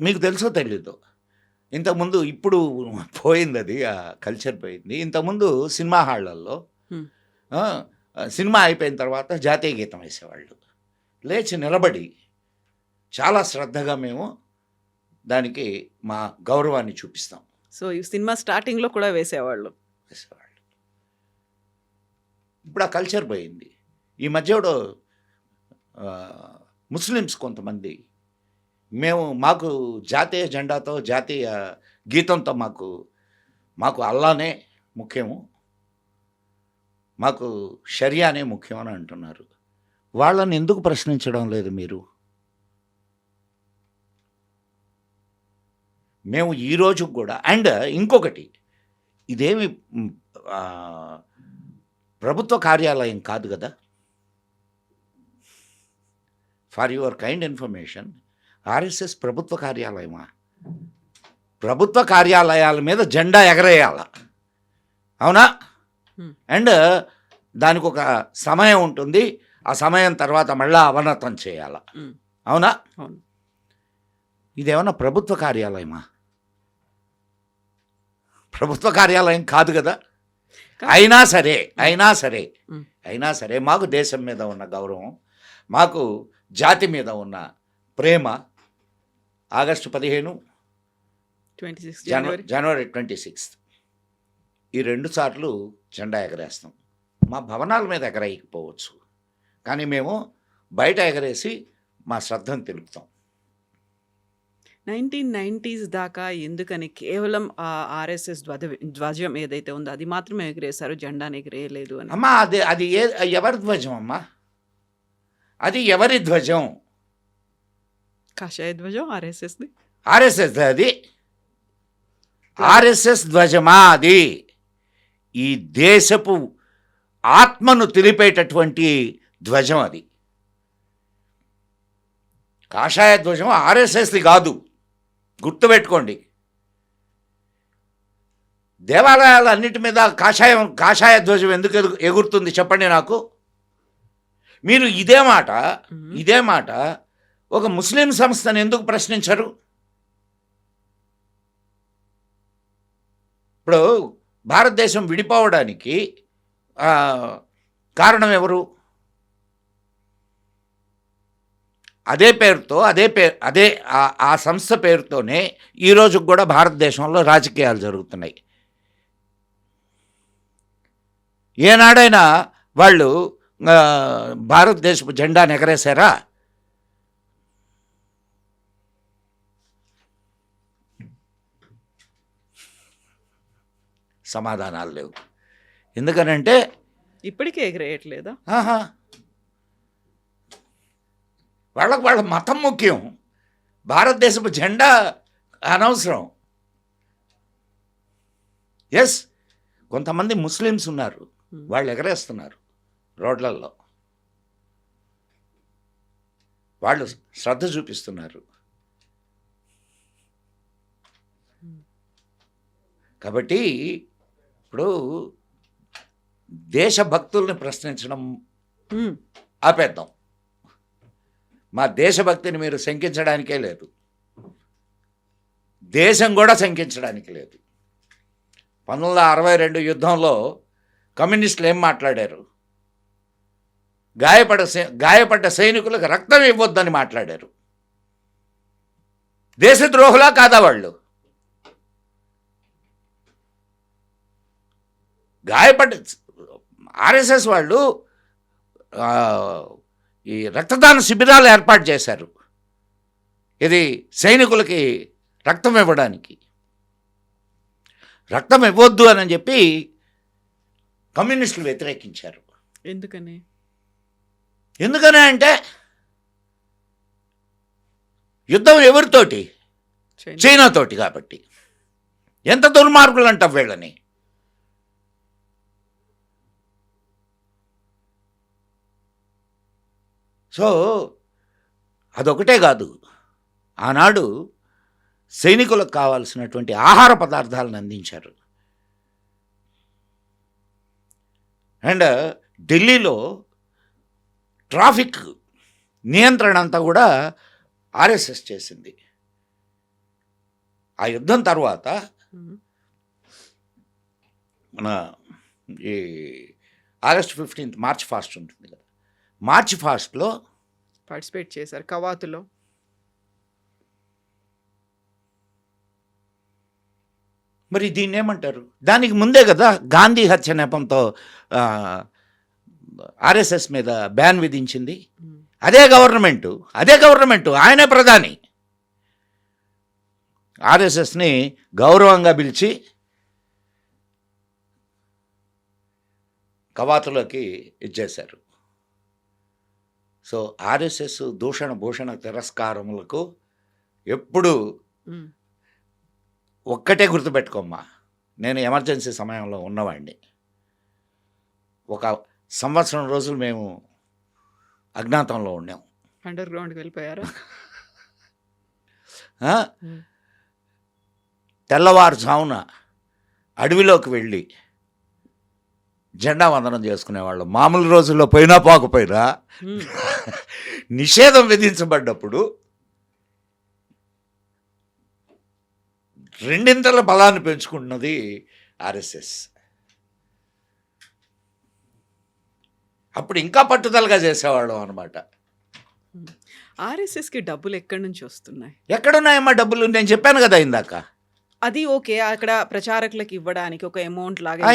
మీకు తెలుసో తెలీదు, ఇంతకుముందు, ఇప్పుడు పోయింది అది, ఆ కల్చర్ పోయింది. ఇంతకుముందు సినిమా హాళ్ళల్లో సినిమా అయిపోయిన తర్వాత జాతీయ గీతం వేసేవాళ్ళు. లేచి నిలబడి చాలా శ్రద్ధగా మేము దానికి మా గౌరవాన్ని చూపిస్తాం. సో ఈ సినిమా స్టార్టింగ్లో కూడా వేసేవాళ్ళు. ఇప్పుడు ఆ కల్చర్ పోయింది. ఈ మధ్యలో ముస్లిమ్స్ కొంతమంది మాకు జాతీయ జెండాతో జాతీయ గీతంతో మాకు అల్లానే ముఖ్యము, మాకు షరియానే ముఖ్యం అని అంటున్నారు. వాళ్ళని ఎందుకు ప్రశ్నించడం లేదు మీరు? మేము ఈరోజు కూడా. అండ్ ఇంకొకటి, ఇదేమి ప్రభుత్వ కార్యాలయం కాదు కదా. For your kind information, RSS ప్రభుత్వ కార్యాలయమా? ప్రభుత్వ కార్యాలయాల మీద జెండా ఎగరేయాల, అవునా? అండ్ దానికి ఒక సమయం ఉంటుంది, ఆ సమయం తర్వాత మళ్ళీ అవనతం చేయాల, అవునా? ఇదేమన్నా ప్రభుత్వ కార్యాలయమా? ప్రభుత్వ కార్యాలయం కాదు కదా. అయినా సరే మాకు దేశం మీద ఉన్న గౌరవం, మాకు జాతి మీద ఉన్న ప్రేమ, ఆగస్టు 15, జనవరి 26 ఈ 2 సార్లు జెండా ఎగరేస్తాం. మా భవనాల మీద ఎగరేయకపోవచ్చు, కానీ మేము బయట ఎగరేసి మా శ్రద్ధను తెలుపుతాం. 1990s దాకా ఎందుకని కేవలం ఆర్ఎస్ఎస్ ధ్వజం ఏదైతే ఉందో అది మాత్రమే ఎగిరేశారు, జెండాని ఎగిరేయలేదు అని? అమ్మా, అది ఎవరి ధ్వజం అమ్మా? అది ఎవరి ధ్వజం? కాషాయ ధ్వజం ఆర్ఎస్ఎస్ది. అది ఆర్ఎస్ఎస్ ధ్వజమా? అది ఈ దేశపు ఆత్మను తెలిపేటటువంటి ధ్వజం. అది కాషాయ ధ్వజం ఆర్ఎస్ఎస్ది కాదు, గుర్తుపెట్టుకోండి. దేవాలయాలు అన్నిటి మీద కాషాయ ధ్వజం ఎందుకు ఎగురుతుంది చెప్పండి నాకు. మీరు ఇదే మాట ఒక ముస్లిం సంస్థను ఎందుకు ప్రశ్నించరు? ఇప్పుడు భారతదేశం విడిపోవడానికి కారణం ఎవరు? అదే ఆ సంస్థ పేరుతోనే ఈరోజు కూడా భారతదేశంలో రాజకీయాలు జరుగుతున్నాయి. ఏనాడైనా వాళ్ళు భారతదేశపు జెండాను ఎగరేశారా? సమాధానాలు లేవు. ఎందుకనంటే ఇప్పటికే ఎగరేయట్లేదా? వాళ్ళ మతం ముఖ్యం, భారతదేశపు జెండా అనవసరం. ఎస్, కొంతమంది ముస్లిమ్స్ ఉన్నారు, వాళ్ళు ఎగరేస్తున్నారు రోడ్లలో, వాళ్ళు శ్రద్ధ చూపిస్తున్నారు. కాబట్టి ఇప్పుడు దేశభక్తుల్ని ప్రశ్నించడం ఆపేద్దాం. మా దేశభక్తిని మీరు శంకించడానికే లేదు, దేశం కూడా శంకించడానికి లేదు. 1962 యుద్ధంలో కమ్యూనిస్టులు ఏం మాట్లాడారు? గాయపడ్డ సైనికులకు రక్తం ఇవ్వొద్దని మాట్లాడారు. దేశద్రోహులా కాదా వాళ్ళు? గాయపడ్డ ఆర్ఎస్ఎస్ వాళ్ళు ఈ రక్తదాన శిబిరాలు ఏర్పాటు చేశారు, ఇది సైనికులకి రక్తం ఇవ్వడానికి. రక్తం ఇవ్వద్దు అని చెప్పి కమ్యూనిస్టులు వ్యతిరేకించారు. ఎందుకని అంటే యుద్ధం ఎవరితోటి? చైనాతోటి. కాబట్టి ఎంత దుర్మార్గులు అంటావు వీళ్ళని. సో అదొకటే కాదు, ఆనాడు సైనికులకు కావాల్సినటువంటి ఆహార పదార్థాలను అందించారు. అండ్ ఢిల్లీలో ట్రాఫిక్ నియంత్రణ అంతా కూడా ఆర్ఎస్ఎస్ చేసింది. ఆ యుద్ధం తర్వాత మన ఈ ఆగస్ట్ 15 మార్చ్ ఫాస్ట్ ఉంటుంది కదా, మార్చ్ ఫాస్ట్లో పార్టిసిపేట్ చేశారు కవాతులో. మరి దీన్ని ఏమంటారు? దానికి ముందే కదా గాంధీ హత్య నెపంతో ఆర్ఎస్ఎస్ మీద బ్యాన్ విధించింది. అదే గవర్నమెంటు, ఆయనే ప్రధాని. ఆర్ఎస్ఎస్ని గౌరవంగా పిలిచి కవాతులోకి ఇచ్చేశారు. సో ఆర్ఎస్ఎస్ దూషణ భూషణ తిరస్కారములకు ఎప్పుడు ఒక్కటే గుర్తుపెట్టుకోమ్మా, నేను ఎమర్జెన్సీ సమయంలో ఉన్నవాడిని. 1 సంవత్సరం రోజులు మేము అజ్ఞాతంలో ఉన్నాం. అండర్ గ్రౌండ్కి వెళ్ళిపోయారా? తెల్లవారుజామున అడవిలోకి వెళ్ళి జెండా వందనం చేసుకునేవాళ్ళం. మామూలు రోజుల్లో పోయినా పోకపోయినా నిషేధం విధించబడ్డప్పుడు 2 బలాన్ని పెంచుకుంటున్నది ఆర్ఎస్ఎస్. అప్పుడు ఇంకా పట్టుదలగా చేసేవాళ్ళం అనమాట. ఆర్ఎస్ఎస్కి డబ్బులు ఎక్కడి నుంచి వస్తున్నాయి? ఎక్కడున్నాయమ్మా డబ్బులు? నేను చెప్పాను కదా ఇందాక. అది ఓకే, అక్కడ ప్రచారకులకు ఇవ్వడానికి ఒక అమౌంట్ లాగా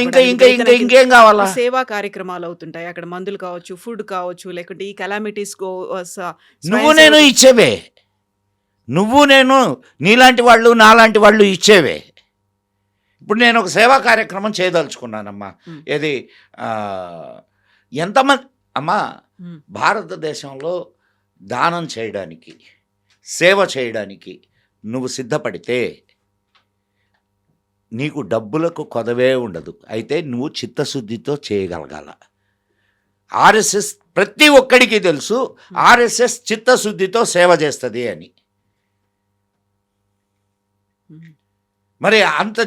ఇంకేం కావాలా? సేవా కార్యక్రమాలు అవుతుంటాయి అక్కడ, మందులు కావచ్చు, ఫుడ్ కావచ్చు, లేకుంటే ఈ కెలామిటీస్ నువ్వు నేను ఇచ్చేవే, నువ్వు నేను నీలాంటి వాళ్ళు నాలాంటి వాళ్ళు ఇచ్చేవే. ఇప్పుడు నేను ఒక సేవా కార్యక్రమం చేయదలుచుకున్నానమ్మా. ఏది ఎంతమంది అమ్మా భారతదేశంలో దానం చేయడానికి, సేవ చేయడానికి నువ్వు సిద్ధపడితే నీకు డబ్బులకు కొదవే ఉండదు. అయితే నువ్వు చిత్తశుద్ధితో చేయగలగాల. ఆర్ఎస్ఎస్ ప్రతి ఒక్కడికి తెలుసు ఆర్ఎస్ఎస్ చిత్తశుద్ధితో సేవ చేస్తుంది అని. మరి అంత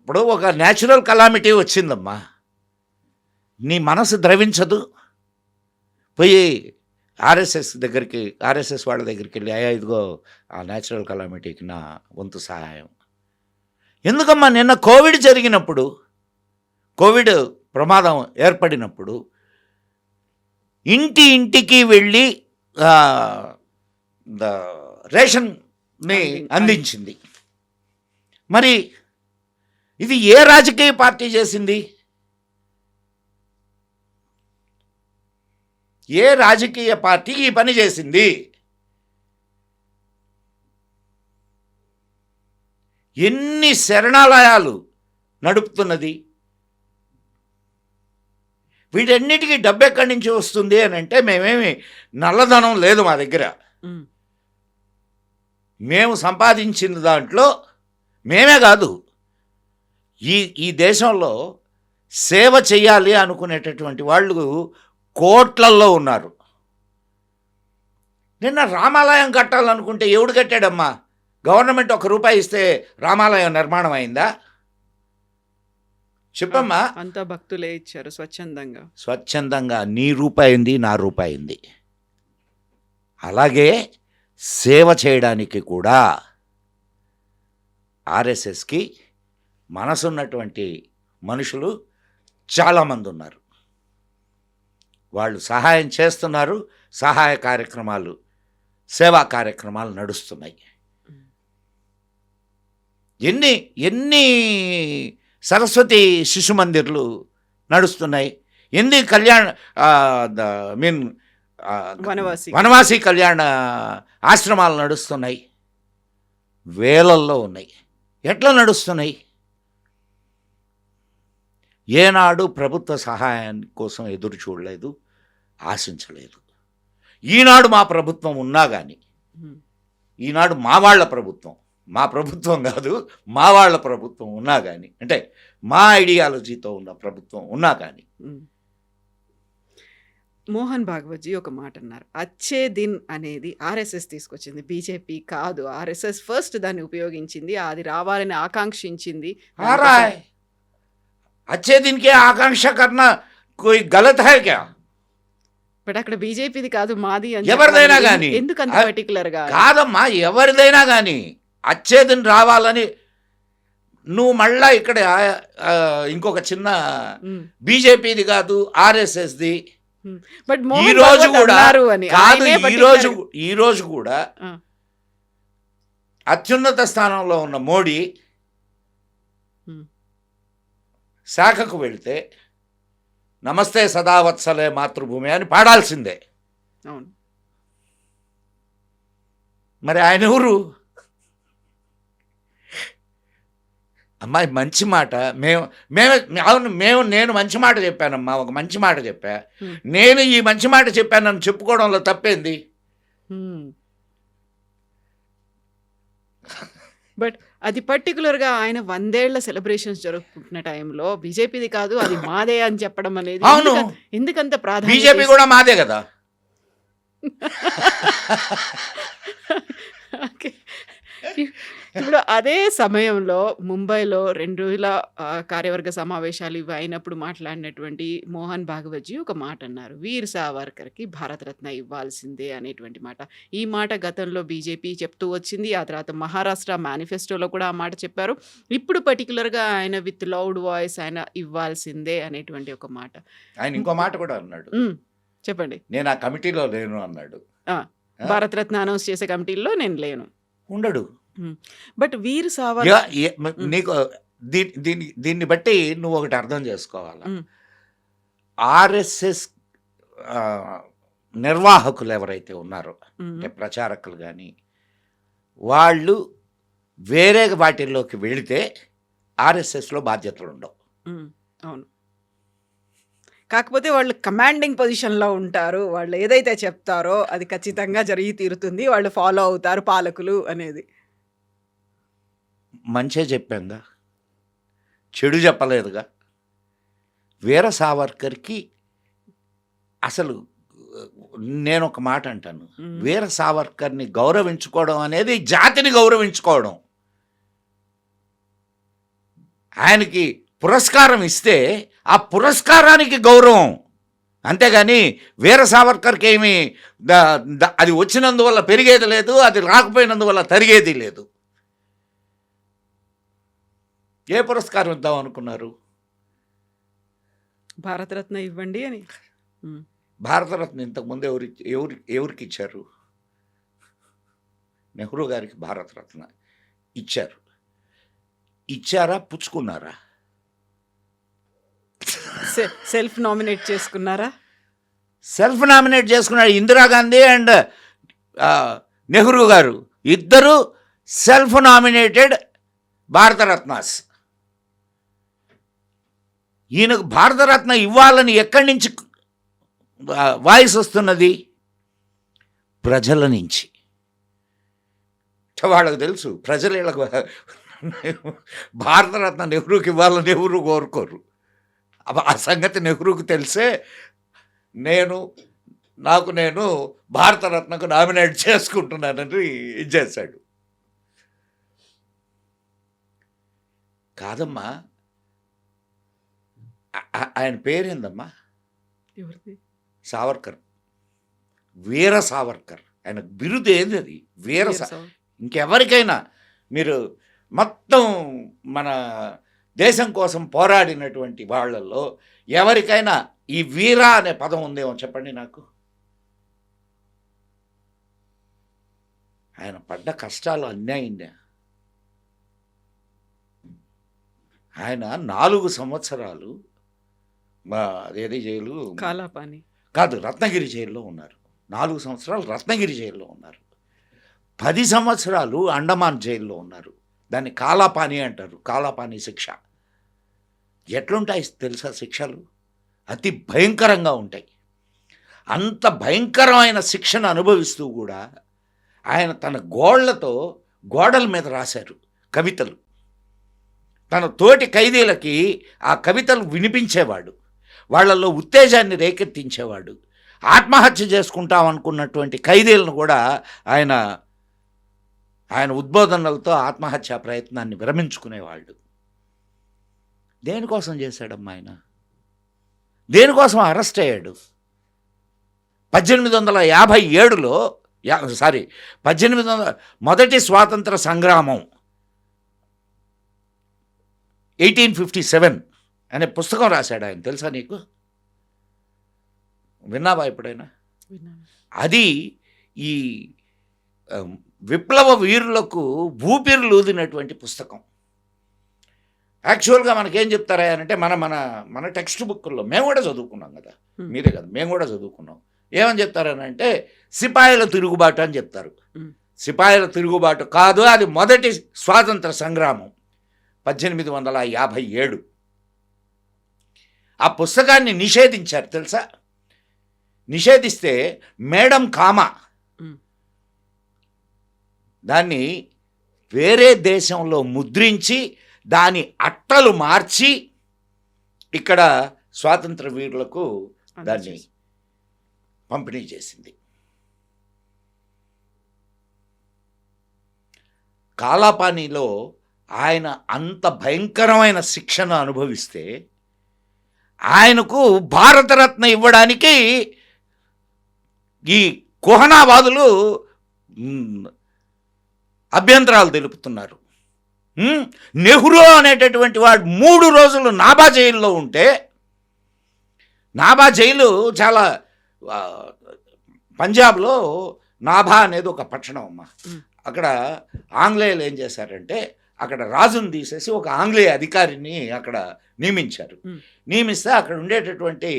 ఇప్పుడు ఒక న్యాచురల్ కలామిటీ వచ్చిందమ్మా, నీ మనసు ద్రవించదు, పోయి ఆర్ఎస్ఎస్ వాళ్ళ దగ్గరికి వెళ్ళి అయ్యా ఇదిగో ఆ న్యాచురల్ కలామిటీకి నా వంతు సహాయం. ఎందుకమ్మా నిన్న కోవిడ్ ప్రమాదం ఏర్పడినప్పుడు ఇంటికి వెళ్ళి రేషన్ని అందించింది. మరి ఇది ఏ రాజకీయ పార్టీ చేసింది? ఏ రాజకీయ పార్టీ ఈ పని చేసింది? ఎన్ని శరణాలయాలు నడుపుతున్నది? వీటన్నిటికీ డబ్బు ఎక్కడి నుంచి వస్తుంది అని అంటే మేమేమి నల్లధనం లేదు మా దగ్గర. మేము సంపాదించిన దాంట్లో మేమే కాదు, ఈ దేశంలో సేవ చేయాలి అనుకునేటటువంటి వాళ్ళు కోట్లల్లో ఉన్నారు. నిన్న రామాలయం కట్టాలనుకుంటే ఎవడు కట్టాడమ్మా? గవర్నమెంట్ ₹1 ఇస్తే రామాలయం నిర్మాణం అయిందా? చెప్పమ్మా. అంతా భక్తులే ఇచ్చారు స్వచ్ఛందంగా నీ రూపాయింది, నా రూపాయింది. అలాగే సేవ చేయడానికి కూడా ఆర్ఎస్ఎస్కి మనసున్నటువంటి మనుషులు చాలామంది ఉన్నారు. వాళ్ళు సహాయం చేస్తున్నారు, సహాయ కార్యక్రమాలు, సేవా కార్యక్రమాలు నడుస్తున్నాయి. ఎన్ని సరస్వతి శిశు మందిర్లు నడుస్తున్నాయి, ఎన్ని వనవాసి కళ్యాణ ఆశ్రమాలు నడుస్తున్నాయి, వేలల్లో ఉన్నాయి. ఎట్లా నడుస్తున్నాయి? ఏనాడు ప్రభుత్వ సహాయం కోసం ఎదురు చూడలేదు, ఆశించలేదు. ఈనాడు మా ప్రభుత్వం ఉన్నా కానీ, ఈనాడు మా ప్రభుత్వం కాదు, మా వాళ్ళ ప్రభుత్వం ఉన్నా కానీ, అంటే మా ఐడియాలజీతో ఉన్న ప్రభుత్వం ఉన్నా కానీ. మోహన్ భాగవత్జీ ఒక మాట అన్నారు, అచ్చే దిన్ అనేది ఆర్ఎస్ఎస్ తీసుకొచ్చింది, బీజేపీ కాదు. ఆర్ఎస్ఎస్ ఫస్ట్ దాన్ని ఉపయోగించింది, అది రావాలని ఆకాంక్షించింది. अच्छे दिन के आकांक्षा करना कोई गलत है क्या? బట్ అక్కడ బీజేపీది కాదు మాది అని ఎవరిదైనా కానీ ఎందుకంత పర్టికులర్ గా కాదమ్మా, ఎవరిదైనా కానీ అచ్చే దిన్ రావాలని నువ్వు మళ్ళా ఇక్కడ ఇంకొక చిన్న బీజేపీది కాదు ఆర్ఎస్ఎస్ది. బట్ ఈ రోజు కూడా కాదు, ఈ రోజు కూడా అత్యున్నత స్థానంలో ఉన్న మోడీ శాఖకు వెళ్తే నమస్తే సదావత్సలే మాతృభూమి అని పాడాల్సిందే. అవును, మరి ఆయన ఎవరు? అమ్మాయి మంచి మాట, నేను మంచి మాట చెప్పానమ్మా, ఒక మంచి మాట చెప్పా. నేను ఈ మంచి మాట చెప్పానని చెప్పుకోవడంలో తప్పేంది? బట్ అది పర్టికులర్గా ఆయన 100 ఏళ్ల సెలబ్రేషన్స్ జరుపుకుంటున్న టైంలో బీజేపీది కాదు అది మాదే అని చెప్పడం అనేది అవును, ఎందుకంత ప్రాధాన్యత? బీజేపీ కూడా మాదే కదా. ఓకే, ఇప్పుడు అదే సమయంలో ముంబైలో 2 రోజుల కార్యవర్గ సమావేశాలు ఇవి అయినప్పుడు మాట్లాడినటువంటి మోహన్ భాగవత్జీ ఒక మాట అన్నారు, వీర్ సావర్కర్కి భారతరత్న ఇవ్వాల్సిందే అనేటువంటి మాట. ఈ మాట గతంలో బీజేపీ చెప్తూ వచ్చింది, ఆ తర్వాత మహారాష్ట్ర మేనిఫెస్టోలో కూడా ఆ మాట చెప్పారు. ఇప్పుడు పర్టికులర్గా ఆయన విత్ లౌడ్ వాయిస్ ఆయన ఇవ్వాల్సిందే అనేటువంటి ఒక మాట. ఆయన ఇంకో మాట కూడా అన్నాడు, చెప్పండి. నేను ఆ కమిటీలో లేను అన్నాడు. భారతరత్న అనౌన్స్ చేసే కమిటీలో నేను లేను, ఉండడు. బట్ వీర్ సావర్కర్ నీకు దీన్ని బట్టి నువ్వు ఒకటి అర్థం చేసుకోవాలి. ఆర్ఎస్ఎస్ నిర్వాహకులు ఎవరైతే ఉన్నారో, అంటే ప్రచారకులు కానీ, వాళ్ళు వేరే వాటిల్లోకి వెళితే ఆర్ఎస్ఎస్లో బాధ్యతలు ఉండవు. అవును, కాకపోతే వాళ్ళు కమాండింగ్ పొజిషన్లో ఉంటారు, వాళ్ళు ఏదైతే చెప్తారో అది ఖచ్చితంగా జరిగి తీరుతుంది, వాళ్ళు ఫాలో అవుతారు పాలకులు అనేది. మంచే చెప్పాంగా, చెడు చెప్పలేదుగా. వీర సావర్కర్కి అసలు నేను ఒక మాట అంటాను, మ్మ్. వీర సావర్కర్ని గౌరవించుకోవడం అనేది జాతిని గౌరవించుకోవడం. ఆయనకి పురస్కారం ఇస్తే ఆ పురస్కారానికి గౌరవం, అంతేగాని వీర సావర్కర్కి ఏమి అది వచ్చినందువల్ల పెరిగేది లేదు, అది రాకపోయినందువల్ల తరిగేది లేదు. ఏ పురస్కారం ఇద్దాం అనుకున్నారు? భారతరత్న ఇవ్వండి అని. మ్మ్. భారతరత్న ఇంతకుముందు ఎవరికి ఇచ్చారు? నెహ్రూ గారికి భారతరత్న ఇచ్చారు. ఇచ్చారా, పుచ్చుకున్నారా? సెల్ఫ్ నామినేట్ చేసుకున్నారా? సెల్ఫ్ నామినేట్ చేసుకున్నారు. ఇందిరాగాంధీ అండ్ నెహ్రూ గారు ఇద్దరు సెల్ఫ్ నామినేటెడ్ భారతరత్నాస్. ఈయనకు భారతరత్న ఇవ్వాలని ఎక్కడి నుంచి వాయిస్ వస్తున్నది? ప్రజల నుంచి. వాళ్ళకు తెలుసు, ప్రజలు వీళ్ళకు భారతరత్న నెహ్రూకి ఇవ్వాలని ఎవరు కోరుకోరు. ఆ సంగతి నెహ్రూకి తెలిసే నేను భారతరత్నకు నామినేట్ చేసుకుంటున్నానని ఇచ్చేశాడు. కాదమ్మా, ఆయన పేరేందమ్మా? ఎవరిది? సావర్కర్, వీర సావర్కర్. ఆయన బిరుదు ఏంది? అది వీర ఇంకెవరికైనా మీరు మొత్తం మన దేశం కోసం పోరాడినటువంటి వాళ్ళల్లో ఎవరికైనా ఈ వీర అనే పదం ఉందేమో చెప్పండి నాకు. ఆయన పడ్డ కష్టాలు అన్యాయంగా. ఆయన 4 సంవత్సరాలు అదేది జైలు కాలాపాని కాదు, రత్నగిరి జైల్లో ఉన్నారు. 4 సంవత్సరాలు రత్నగిరి జైల్లో ఉన్నారు. 10 సంవత్సరాలు అండమాన్ జైల్లో ఉన్నారు. దాన్ని కాలాపాని అంటారు, కాలాపాని శిక్ష. ఎట్లుంటాయి తెలుసా శిక్షలు? అతి భయంకరంగా ఉంటాయి. అంత భయంకరమైన శిక్షను అనుభవిస్తూ కూడా ఆయన తన గోడల మీద రాశారు కవితలు. తన తోటి ఖైదీలకి ఆ కవితలు వినిపించేవాడు, వాళ్ళల్లో ఉత్తేజాన్ని రేకెత్తించేవాడు. ఆత్మహత్య చేసుకుంటాం అనుకున్నటువంటి ఖైదీలను కూడా ఆయన ఉద్బోధనలతో ఆత్మహత్యా ప్రయత్నాన్ని విరమించుకునేవాళ్ళు. దేనికోసం చేశాడమ్మా ఆయన? దేనికోసం అరెస్ట్ అయ్యాడు? 1857లో 1800 మొదటి స్వాతంత్ర సంగ్రామం 1857 అనే పుస్తకం రాశాడు ఆయన. తెలుసా నీకు? విన్నావా ఎప్పుడైనా? అది ఈ విప్లవ వీరులకు ఊపిరులూదినటువంటి పుస్తకం. యాక్చువల్గా మనకేం చెప్తారా అంటే మన టెక్స్ట్ బుక్లో మేము కూడా చదువుకున్నాం కదా, మీరే కదా, మేము కూడా చదువుకున్నాం. ఏమని చెప్తారనంటే సిపాయిల తిరుగుబాటు అని చెప్తారు. సిపాయిల తిరుగుబాటు కాదు, అది మొదటి స్వాతంత్ర సంగ్రామం 1857. ఆ పుస్తకాన్ని నిషేధించారు తెలుసా? నిషేధిస్తే మేడం కామా దాన్ని వేరే దేశంలో ముద్రించి దాని అట్టలు మార్చి ఇక్కడ స్వాతంత్ర వీరులకు దాన్ని పంపిణీ చేసింది. కాలాపానీలో ఆయన అంత భయంకరమైన శిక్షను అనుభవిస్తే ఆయనకు భారతరత్న ఇవ్వడానికి ఈ కుహనావాదులు అభ్యంతరాలు తెలుపుతున్నారు. నెహ్రూ అనేటటువంటి వాడు 3 రోజులు నాభా జైల్లో ఉంటే, నాభా జైలు చాలా పంజాబ్లో నాభా అనేది ఒక పట్టణం అమ్మ. అక్కడ ఆంగ్లేయులు ఏం చేశారంటే అక్కడ రాజును తీసేసి ఒక ఆంగ్లేయ అధికారిని అక్కడ నియమించారు. నియమిస్తే అక్కడ ఉండేటటువంటి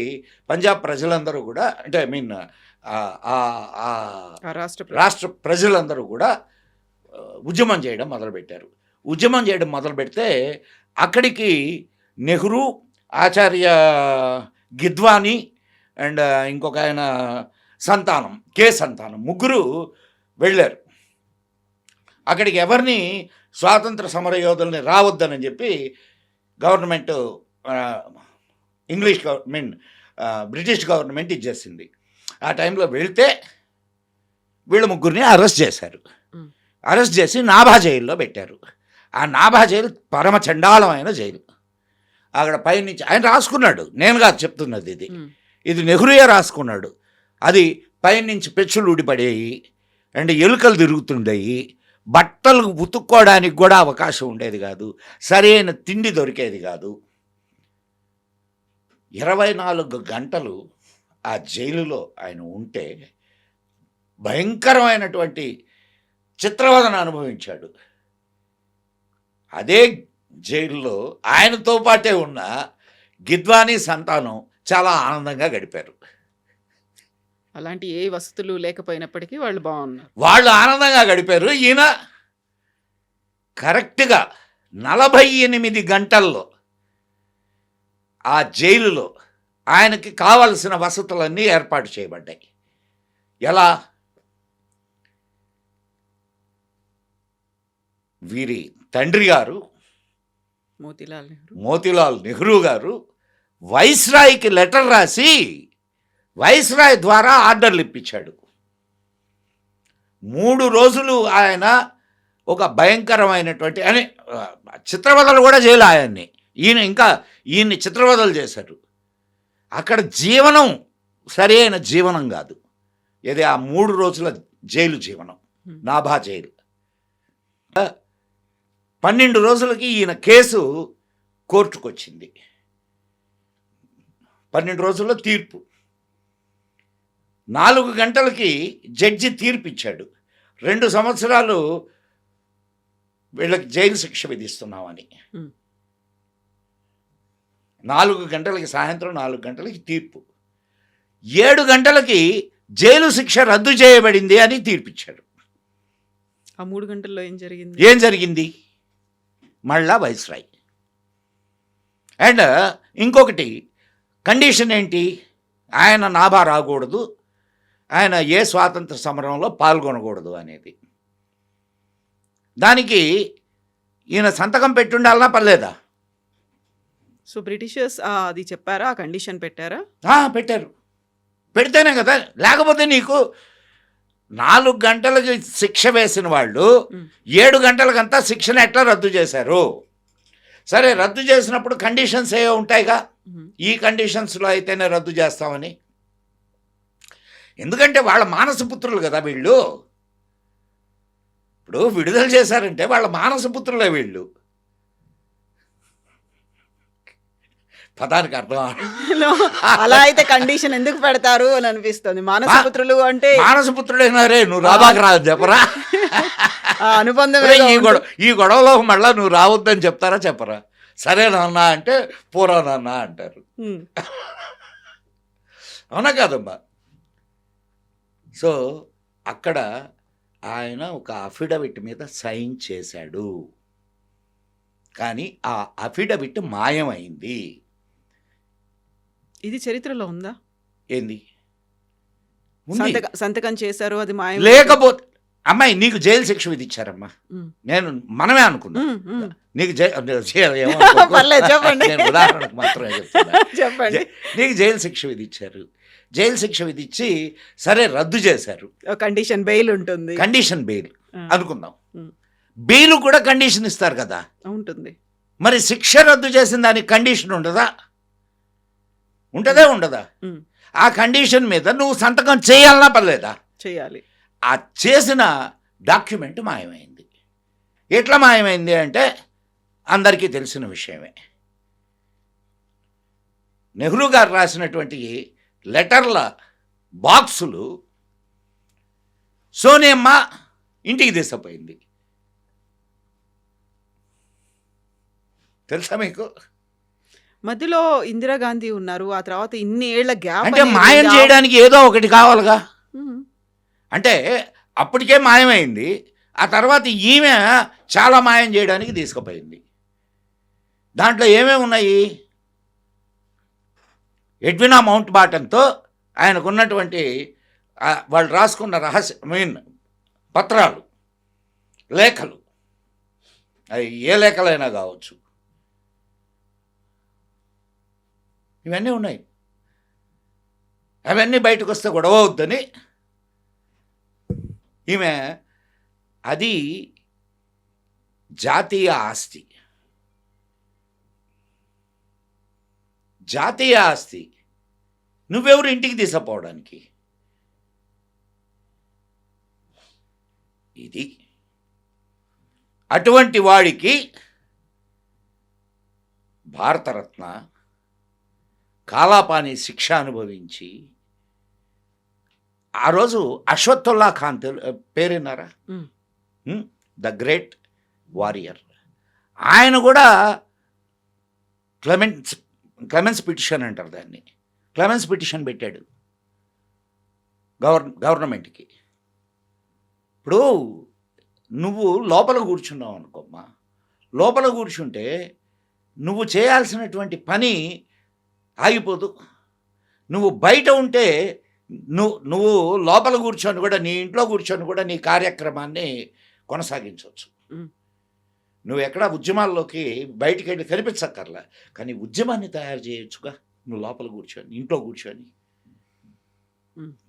పంజాబ్ ప్రజలందరూ కూడా, అంటే ఐ మీన్ రాష్ట్ర ప్రజలందరూ కూడా ఉద్యమం చేయడం మొదలుపెట్టారు. ఉద్యమం చేయడం మొదలు పెడితే అక్కడికి నెహ్రూ, ఆచార్య గిద్వానీ అండ్ ఇంకొక ఆయన కే సంతానం ముగ్గురు వెళ్ళారు. అక్కడికి ఎవరిని స్వాతంత్ర సమరయోధుల్ని రావద్దని చెప్పి government, English government, British government ఇచ్చేసింది. ఆ టైంలో వెళ్తే వీళ్ళ ముగ్గురిని అరెస్ట్ చేశారు. అరెస్ట్ చేసి నాభా జైల్లో పెట్టారు. ఆ నాభా జైలు పరమ చండాలమైన జైలు. అక్కడ పైనుంచి ఆయన రాసుకున్నాడు, నేను కాదు చెప్తున్నది, ఇది నెహ్రూయే రాసుకున్నాడు. అది పైనుంచి పెచ్చులు ఊడిపడేవి అండ్ ఎలుకలు తిరుగుతుండేవి, బట్టలు ఉతుక్కోవడానికి కూడా అవకాశం ఉండేది కాదు, సరైన తిండి దొరికేది కాదు. 24 గంటలు ఆ జైలులో ఆయన ఉంటే భయంకరమైనటువంటి చిత్రవదన అనుభవించాడు. అదే జైల్లో ఆయనతో పాటే ఉన్న గిద్వానీ సంతానం చాలా ఆనందంగా గడిపారు. అలాంటి ఏ వసతులు లేకపోయినప్పటికీ వాళ్ళు బాగున్నారు. వాళ్ళు ఆనందంగా గడిపారు. ఈయన కరెక్ట్గా 48 గంటల్లో ఆ జైలులో ఆయనకి కావలసిన వసతులన్నీ ఏర్పాటు చేయబడ్డాయి. ఎలా? వీరి తండ్రి గారు మోతీలాల్ నెహ్రూ గారు వైస్రాయ్కి లెటర్ రాసి వైస్రాయ్ ద్వారా ఆర్డర్లు ఇప్పించాడు. 3 రోజులు ఆయన ఒక భయంకరమైనటువంటి అని చిత్రవదలు కూడా చేయలే ఆయన్ని. ఈయన్ని చిత్రవదలు చేశారు. అక్కడ జీవనం సరైన జీవనం కాదు. ఇది ఆ 3 రోజుల జైలు జీవనం, నాభా జైలు. 12 రోజులకి ఈయన కేసు కోర్టుకు వచ్చింది. 12 రోజుల్లో తీర్పు. 4 గంటలకి జడ్జి తీర్పు ఇచ్చాడు. 2 సంవత్సరాలు వీళ్ళకి జైలు శిక్ష విధిస్తున్నామని. 4 గంటలకి, సాయంత్రం 4 గంటలకి తీర్పు. 7 గంటలకి జైలు శిక్ష రద్దు చేయబడింది అని తీర్పిచ్చాడు. ఆ 3 గంటల్లో ఏం జరిగింది? మళ్ళా వైస్రాయ్. అండ్ ఇంకొకటి కండిషన్ ఏంటి? ఆయన నాభా రాకూడదు, ఆయన ఏ స్వాతంత్ర సమరంలో పాల్గొనకూడదు అనేది. దానికి ఈయన సంతకం పెట్టుండాలనా పర్లేదా? సో బ్రిటిషర్స్ అది చెప్పారా? ఆ కండిషన్ పెట్టారా? పెట్టారు. పెడితేనే కదా, లేకపోతే నీకు 4 గంటలకి శిక్ష వేసిన వాళ్ళు 7 గంటలకంతా శిక్షను ఎట్లా రద్దు చేశారు? సరే, రద్దు చేసినప్పుడు కండిషన్స్ ఏ ఉంటాయిగా, ఈ కండిషన్స్లో అయితేనే రద్దు చేస్తామని. ఎందుకంటే వాళ్ళ మానసపుత్రులు కదా వీళ్ళు. ఇప్పుడు విడుదల చేశారంటే వాళ్ళ మానసపుత్రులే వీళ్ళు. పదానికి అర్థం అలా అయితే కండిషన్ ఎందుకు పెడతారు అని అనిపిస్తుంది. మానసపుత్రులు అంటే మానసపుత్రుడైనా రే నువ్వు రాబాక రాదు చెప్పరా? అనుబంధం ఈ గొడవలో మళ్ళా నువ్వు రావద్దని చెప్తారా చెప్పరా? సరే నాన్న అంటే పోరా నాన్న అంటారు. అవునా కాదమ్మా? సో అక్కడ ఆయన ఒక అఫిడవిట్ మీద సైన్ చేశాడు, కానీ ఆ అఫిడవిట్ మాయమైంది. ఇది చరిత్రలో ఉందా? ఏంది? సంతకం చేశారు, అది మాయం. లేకపోతే అమ్మాయి నీకు జైలు శిక్ష విధించారమ్మా. మనమే అనుకున్నా నీకు ఉదాహరణకు మాత్రమే చెప్తున్నా. నీకు జైలు శిక్ష విధించారు. జైలు శిక్ష విధించి సరే రద్దు చేశారు. కండిషన్ బెయిల్ ఉంటుంది. కండిషన్ బెయిల్ అనుకుందాం. బెయిల్ కూడా కండిషన్ ఇస్తారు కదా. ఉంటుంది. మరి శిక్ష రద్దు చేసిన దానికి కండిషన్ ఉండదా? ఉండదా? ఆ కండిషన్ మీద నువ్వు సంతకం చేయాలన్నా పర్లేదా? చేయాలి. ఆ చేసిన డాక్యుమెంట్ మాయమైంది. ఎట్లా మాయమైంది అంటే అందరికీ తెలిసిన విషయమే. నెహ్రూ గారు రాసినటువంటి లెటర్ల బాక్సులు సోనియమ్మ ఇంటికి తీసుకుపోయింది. తెలుసా మీకు? మధ్యలో ఇందిరాగాంధీ ఉన్నారు. ఆ తర్వాత ఇన్ని ఏళ్ల గ్యాప్. అంటే మాయం చేయడానికి ఏదో ఒకటి కావాలిగా. అంటే అప్పటికే మాయమైంది. ఆ తర్వాత ఈమె చాలా మాయం చేయడానికి తీసుకుపోయింది. దాంట్లో ఏమేమి ఉన్నాయి? ఎడ్వినా మౌంట్ బాటన్తో ఆయనకున్నటువంటి వాళ్ళు రాసుకున్న పత్రాలు, లేఖలు, అవి ఏ లేఖలైనా కావచ్చు, ఇవన్నీ ఉన్నాయి. అవన్నీ బయటకు వస్తే గొడవ అవుద్దని ఈమె అది జాతీయ ఆస్తి. జాతీయ ఆస్తి నువ్వెవరు ఇంటికి తీసుకుపోవడానికి? ఇది అటువంటి వాడికి భారతరత్న కాలాపాని శిక్ష అనుభవించి ఆ రోజు అశ్వత్థుల్లా ఖాన్ పేరున్నారా? The great warrior. ఆయన కూడా క్లెమెన్స్ పిటిషన్ అంటారు దాన్ని. క్లెమెన్స్ పిటిషన్ పెట్టాడు గవర్నమెంట్కి. ఇప్పుడు నువ్వు లోపల కూర్చున్నావు అనుకోమ్మా, లోపల కూర్చుంటే నువ్వు చేయాల్సినటువంటి పని ఆగిపోదు. నువ్వు బయట ఉంటే నువ్వు లోపల కూర్చొని కూడా, నీ ఇంట్లో కూర్చొని కూడా నీ కార్యక్రమాన్ని కొనసాగించవచ్చు. నువ్వు ఎక్కడా ఉద్యమాల్లోకి బయటికి వెళ్ళి కనిపించక్కర్లా, కానీ ఉద్యమాన్ని తయారు చేయొచ్చుగా నువ్వు లోపల కూర్చొని, ఇంట్లో కూర్చొని.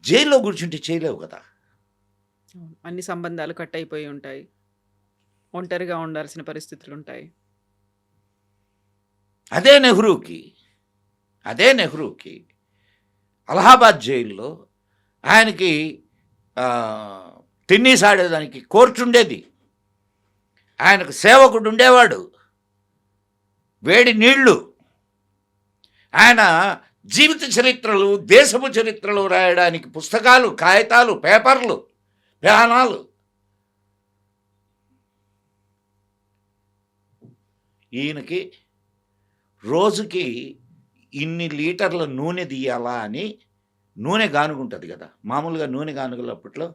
జైల్లో కూర్చుంటే చేయలేవు కదా. అన్ని సంబంధాలు కట్ అయిపోయి ఉంటాయి, ఒంటరిగా ఉండాల్సిన పరిస్థితులు ఉంటాయి. అదే నెహ్రూకి అలహాబాద్ జైల్లో ఆయనకి టెన్నిస్ ఆడేదానికి కోర్టు ఉండేది. ఆయనకు సేవకుడు ఉండేవాడు, వేడి నీళ్లు. ఆయన జీవిత చరిత్రలు, దేశపు చరిత్రలు రాయడానికి పుస్తకాలు, కాగితాలు, పేపర్లు, ప్యానాలు. ఈయనకి రోజుకి ఇన్ని లీటర్ల నూనె తీయాలా అని నూనె గానుగుంటుంది కదా, మామూలుగా నూనె గానుగలు అప్పట్లో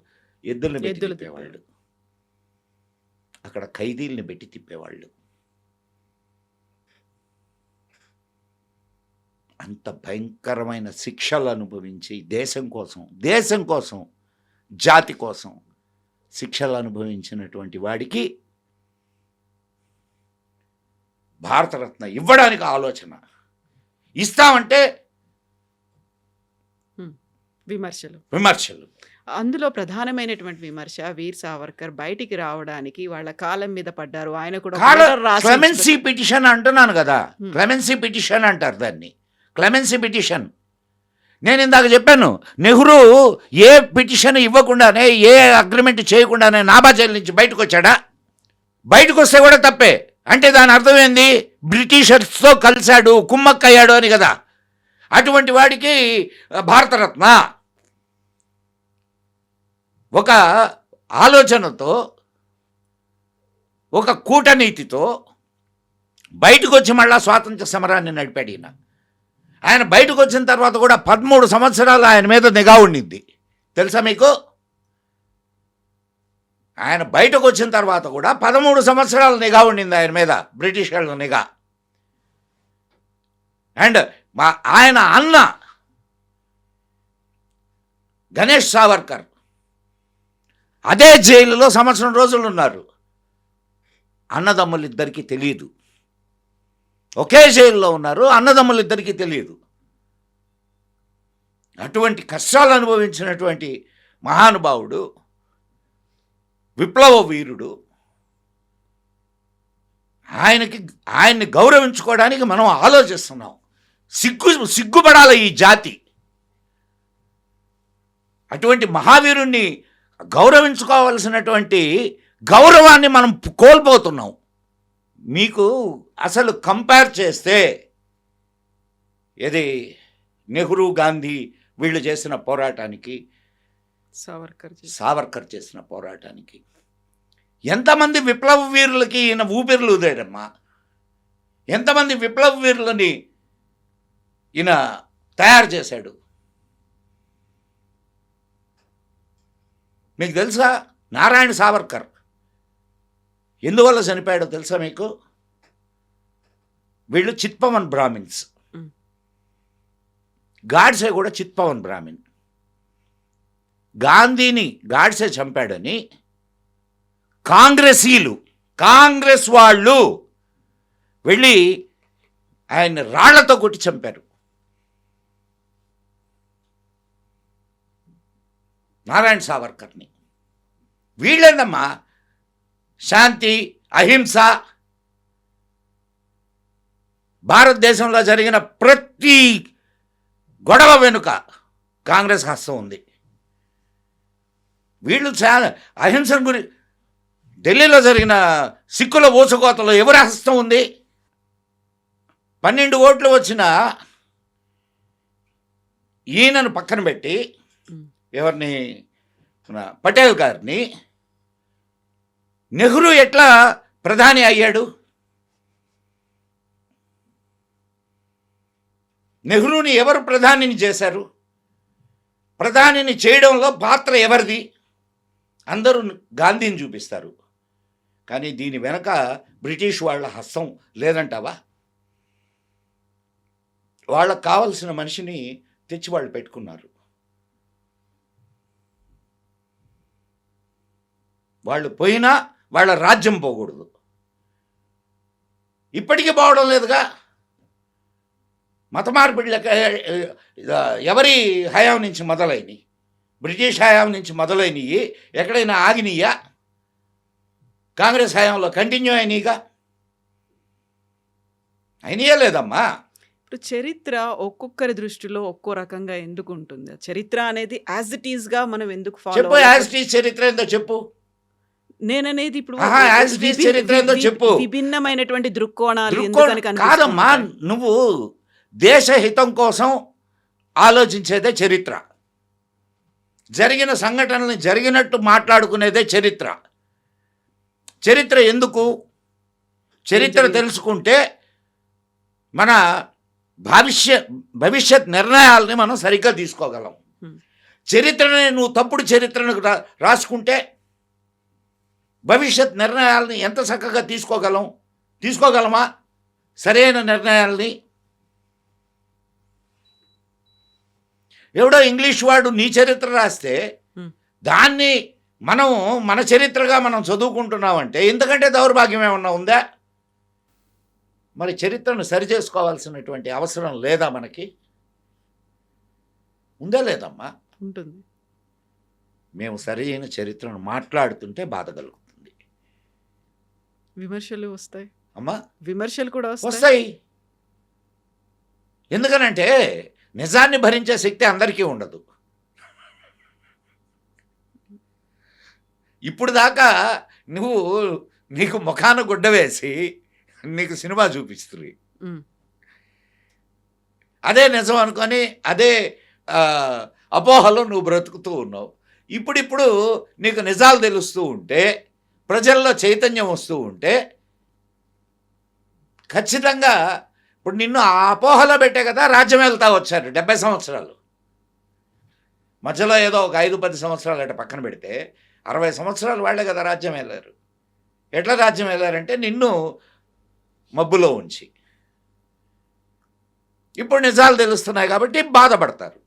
ఎద్దుల్ని పెట్టి తిప్పేవాళ్ళు, అక్కడ ఖైదీల్ని పెట్టి తిప్పేవాళ్ళు. అంత భయంకరమైన శిక్షలు అనుభవించి దేశం కోసం జాతి కోసం శిక్షలు అనుభవించినటువంటి వాడికి భారతరత్న ఇవ్వడానికి ఆలోచన. ఇస్తామంటే విమర్శలు. అందులో ప్రధానమైనటువంటి విమర్శ, వీర్ సావర్కర్ బయటికి రావడానికి వాళ్ళ కాలం మీద పడ్డారు. ఆయన కూడా క్లెమెన్సీ పిటిషన్ అంటున్నాను కదా, క్లెమెన్సీ పిటిషన్ అంటారు దాన్ని, క్లెమెన్సీ పిటిషన్. నేను ఇందాక చెప్పాను, నెహ్రూ ఏ పిటిషన్ ఇవ్వకుండానే, ఏ అగ్రిమెంట్ చేయకుండానే నాభా జైలు నుంచి బయటకు వచ్చాడా? బయటకు వస్తే కూడా తప్పే. అంటే దాని అర్థం ఏంది? బ్రిటిషర్స్తో కలిశాడు, కుమ్మక్కయ్యాడు అని కదా. అటువంటి వాడికి భారతరత్న ఒక ఆలోచనతో, ఒక కూటనీతితో బయటకు వచ్చి మళ్ళా స్వాతంత్ర సమరాన్ని నడిపాడు ఈయన. ఆయన బయటకు వచ్చిన తర్వాత కూడా 13 సంవత్సరాలు ఆయన మీద నిఘా ఉండింది, తెలుసా మీకు? ఆయన బయటకు వచ్చిన తర్వాత కూడా 13 సంవత్సరాలు నిఘా ఉండింది ఆయన మీద, బ్రిటిష్ వాళ్ళ నిఘా. అండ్ ఆయన అన్న గణేష్ సావర్కర్ అదే జైలులో 1 సంవత్సరం రోజులు ఉన్నారు. అన్నదమ్ములిద్దరికీ తెలియదు, ఒకే జైల్లో ఉన్నారు, అన్నదమ్ములిద్దరికీ తెలియదు. అటువంటి కష్టాలు అనుభవించినటువంటి మహానుభావుడు, విప్లవ వీరుడు. ఆయన్ని గౌరవించుకోవడానికి మనం ఆలోచిస్తున్నాం. సిగ్గుపడాలి ఈ జాతి. అటువంటి మహావీరుణ్ణి గౌరవించుకోవాల్సినటువంటి గౌరవాన్ని మనం కోల్పోతున్నాం. మీకు అసలు కంపేర్ చేస్తే ఇది నెహ్రూ, గాంధీ వీళ్ళు చేసిన పోరాటానికి, సావర్కర్ చేసిన పోరాటానికి ఎంతమంది విప్లవ వీరులకి ఈయన ఊపిరులు ఊదాడమ్మా. ఎంతమంది విప్లవ వీరులని ఈయన తయారు చేశాడు. మీకు తెలుసా నారాయణ సావర్కర్ ఎందువల్ల చనిపోయాడో తెలుసా మీకు? వీళ్ళు చిత్పవన్ బ్రాహ్మిన్స్. గాడ్సే కూడా చిత్పవన్ బ్రాహ్మిన్. గాంధీని గాడ్సే చంపాడని కాంగ్రెస్ వాళ్ళు వెళ్ళి ఆయన రాళ్లతో కొట్టి చంపారు. నారాయణ సావర్కర్ని. వీళ్ళేందమ్మా శాంతి, అహింస, భారతదేశంలో జరిగిన ప్రతి గొడవ వెనుక కాంగ్రెస్ హస్తం ఉంది. వీళ్ళు అహింస ఢిల్లీలో జరిగిన సిక్కుల ఊచకోతలో ఎవరి హస్తం ఉంది? 12 ఓట్లు వచ్చిన ఈయనను పక్కన పెట్టి ఎవరిని, పటేల్ గారిని, నెహ్రూ ఎట్లా ప్రధాని అయ్యాడు? నెహ్రూని ఎవరు ప్రధానిని చేశారు? ప్రధానిని చేయడంలో పాత్ర ఎవరిది? అందరూ గాంధీని చూపిస్తారు, కానీ దీని వెనక బ్రిటిష్ వాళ్ళ హస్తం లేదంటావా? వాళ్ళకు కావలసిన మనిషిని తెచ్చి వాళ్ళు పెట్టుకున్నారు. వాళ్ళు పోయినా వాళ్ళ రాజ్యం పోకూడదు. ఇప్పటికీ పోవడం లేదుగా. మత మార్పిడి ఎవరి హయాం నుంచి మొదలైనవి? బ్రిటిష్ హయాం నుంచి మొదలైనవి ఎక్కడైనా ఆగినయ్యా? కాంగ్రెస్ హయాంలో కంటిన్యూ అయినాయిగా. అయినయే లేదమ్మా. ఇప్పుడు చరిత్ర ఒక్కొక్కరి దృష్టిలో ఒక్కో రకంగా ఎందుకు ఉంటుంది? చరిత్ర అనేది యాజ్ ఇట్ ఈస్ గా మనం ఎందుకు ఫాలో? చెప్పు, యాజ్ ఇట్ ఈస్ చరిత్ర ఏందో చెప్పు. నేననేది ఇప్పుడు యాజ్ ఇట్ ఈస్ చరిత్ర ఏందో చెప్పు. విభిన్నమైనటువంటి దృక్కోణాలు ఎందుకని కాదమ్మా, నువ్వు దేశహితం కోసం ఆలోచించేదే చరిత్ర. జరిగిన సంఘటనల్ని జరిగినట్టు మాట్లాడుకునేదే చరిత్ర. చరిత్ర ఎందుకు? చరిత్ర తెలుసుకుంటే మన భవిష్యత్ నిర్ణయాలని మనం సరిగ్గా తీసుకోగలం. చరిత్రని నువ్వు తప్పుడు చరిత్రను రాసుకుంటే భవిష్యత్ నిర్ణయాలని ఎంత చక్కగా తీసుకోగలమా? సరైన నిర్ణయాల్ని ఎవడో ఇంగ్లీష్ వాడు నీ చరిత్ర రాస్తే దాన్ని మనం మన చరిత్రగా మనం చదువుకుంటున్నామంటే ఇంతకంటే దౌర్భాగ్యం ఏమన్నా ఉందా? మరి చరిత్రను సరిచేసుకోవాల్సినటువంటి అవసరం లేదా మనకి? ఉందా లేదమ్మా? ఉంటుంది. మేము సరైన చరిత్రను మాట్లాడుతుంటే బాధ కలుగుతుంది. విమర్శలు వస్తాయి అమ్మా, విమర్శలు కూడా వస్తాయి. ఎందుకనంటే నిజాన్ని భరించే శక్తి అందరికీ ఉండదు. ఇప్పుడు దాకా నీకు ముఖాన గుడ్డ వేసి నీకు సినిమా చూపిస్తుంది, అదే నిజం అనుకొని అదే అపోహలో నువ్వు బ్రతుకుతూ ఉన్నావు. ఇప్పుడు నీకు నిజాలు తెలుస్తూ ఉంటే, ప్రజల్లో చైతన్యం వస్తూ ఉంటే ఖచ్చితంగా ఇప్పుడు నిన్ను ఆ అపోహలో పెట్టే కదా రాజ్యం వెళ్తా వచ్చారు 70 సంవత్సరాలు. మధ్యలో ఏదో ఒక 5-10 సంవత్సరాలు అట్లా పక్కన పెడితే 60 సంవత్సరాలు వాళ్ళే కదా రాజ్యం వెళ్ళారు. ఎట్లా రాజ్యం వెళ్ళారంటే నిన్ను మబ్బులో ఉంచి. ఇప్పుడు నిజాలు తెలుస్తున్నాయి కాబట్టి బాధపడతారు.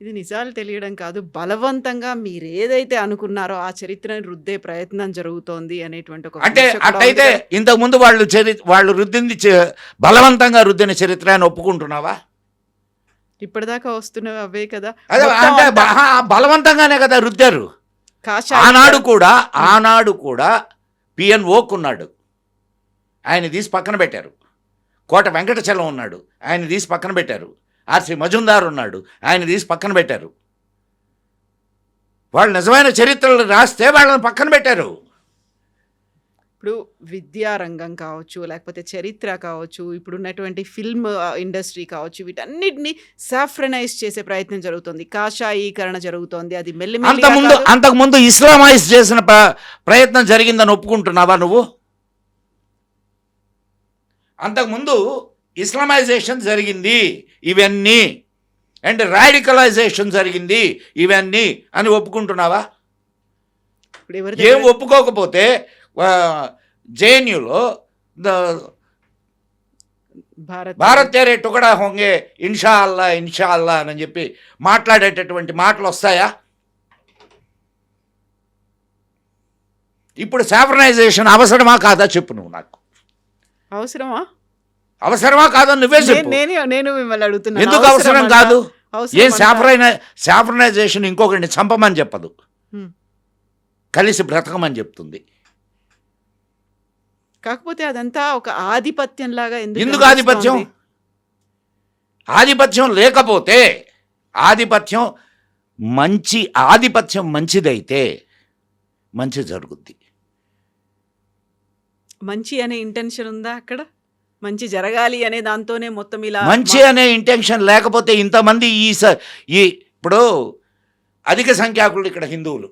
ఇది నిజాలు తెలియడం కాదు, బలవంతంగా మీరు ఏదైతే అనుకున్నారో ఆ చరిత్రను రుద్దే ప్రయత్నం జరుగుతోంది అనేటువంటి ఒక అంటే విమర్శ కూడా అట్టయితే ఉంది. ఇంతకుముందు వాళ్ళు రుద్దింది బలవంతంగా రుద్దిన చరిత్ర అని ఒప్పుకుంటున్నావా? ఇప్పటిదాకా వస్తున్నవి అవే కదా. అదే మొత్తం అంటే అంతా బలవంతంగానే కదా రుద్దారు. కాషాయ ఆనాడు కూడా పిఎన్ఓకున్నాడు, ఆయన తీసి పక్కన పెట్టారు. కోట వెంకటచలం ఉన్నాడు, ఆయన తీసి పక్కన పెట్టారు. ఆర్సి మజుందార్ ఉన్నాడు, ఆయన తీసి పక్కన పెట్టారు. వాళ్ళు నిజమైన చరిత్రలు రాస్తే వాళ్ళని పక్కన పెట్టారు. ఇప్పుడు విద్యారంగం కావచ్చు, లేకపోతే చరిత్ర కావచ్చు, ఇప్పుడు ఉన్నటువంటి ఫిల్మ్ ఇండస్ట్రీ కావచ్చు, వీటన్నిటిని సాఫ్రనైజ్ చేసే ప్రయత్నం జరుగుతుంది, కాషాయీకరణ జరుగుతోంది. అది అంతకుముందు ఇస్లామైజ్ చేసిన ప్రయత్నం జరిగిందని ఒప్పుకుంటున్నావా నువ్వు? అంతకుముందు ఇస్లామైజేషన్ జరిగింది ఇవన్నీ, అండ్ రాడికలైజేషన్ జరిగింది ఇవన్నీ అని ఒప్పుకుంటున్నావా? ఏం ఒప్పుకోకపోతే జేఎన్యూలో భారత్ తేరే టుకడా హోంగే ఇన్షా అల్లా అని చెప్పి మాట్లాడేటటువంటి మాటలు వస్తాయా? ఇప్పుడు సాఫ్రనైజేషన్ అవసరమా కాదా చెప్పు నువ్వు నాకు. అవసరమా కాదని నువ్వే చెప్పు. నేను మిమ్మల్ని అడుగుతున్నాను. ఎందుకు అవసరం కాదు? ఏం సాఫ్రనైజేషన్ ఇంకొకరిని చంపమని చెప్పదు, కలిసి బ్రతకమని చెప్తుంది. కాకపోతే అదంతా ఒక ఆధిపత్యం లాగా ఎందుకు ఆధిపత్యం? ఆధిపత్యం లేకపోతే ఆధిపత్యం మంచిదైతే మంచి జరుగుద్ది. మంచి అనే ఇంటెన్షన్ ఉందా అక్కడ? మంచి జరగాలి అనే దాంతోనే మొత్తం ఇలా మంచి అనే ఇంటెన్షన్ లేకపోతే ఇంతమంది ఇప్పుడు అధిక సంఖ్యాకులు ఇక్కడ హిందువులు,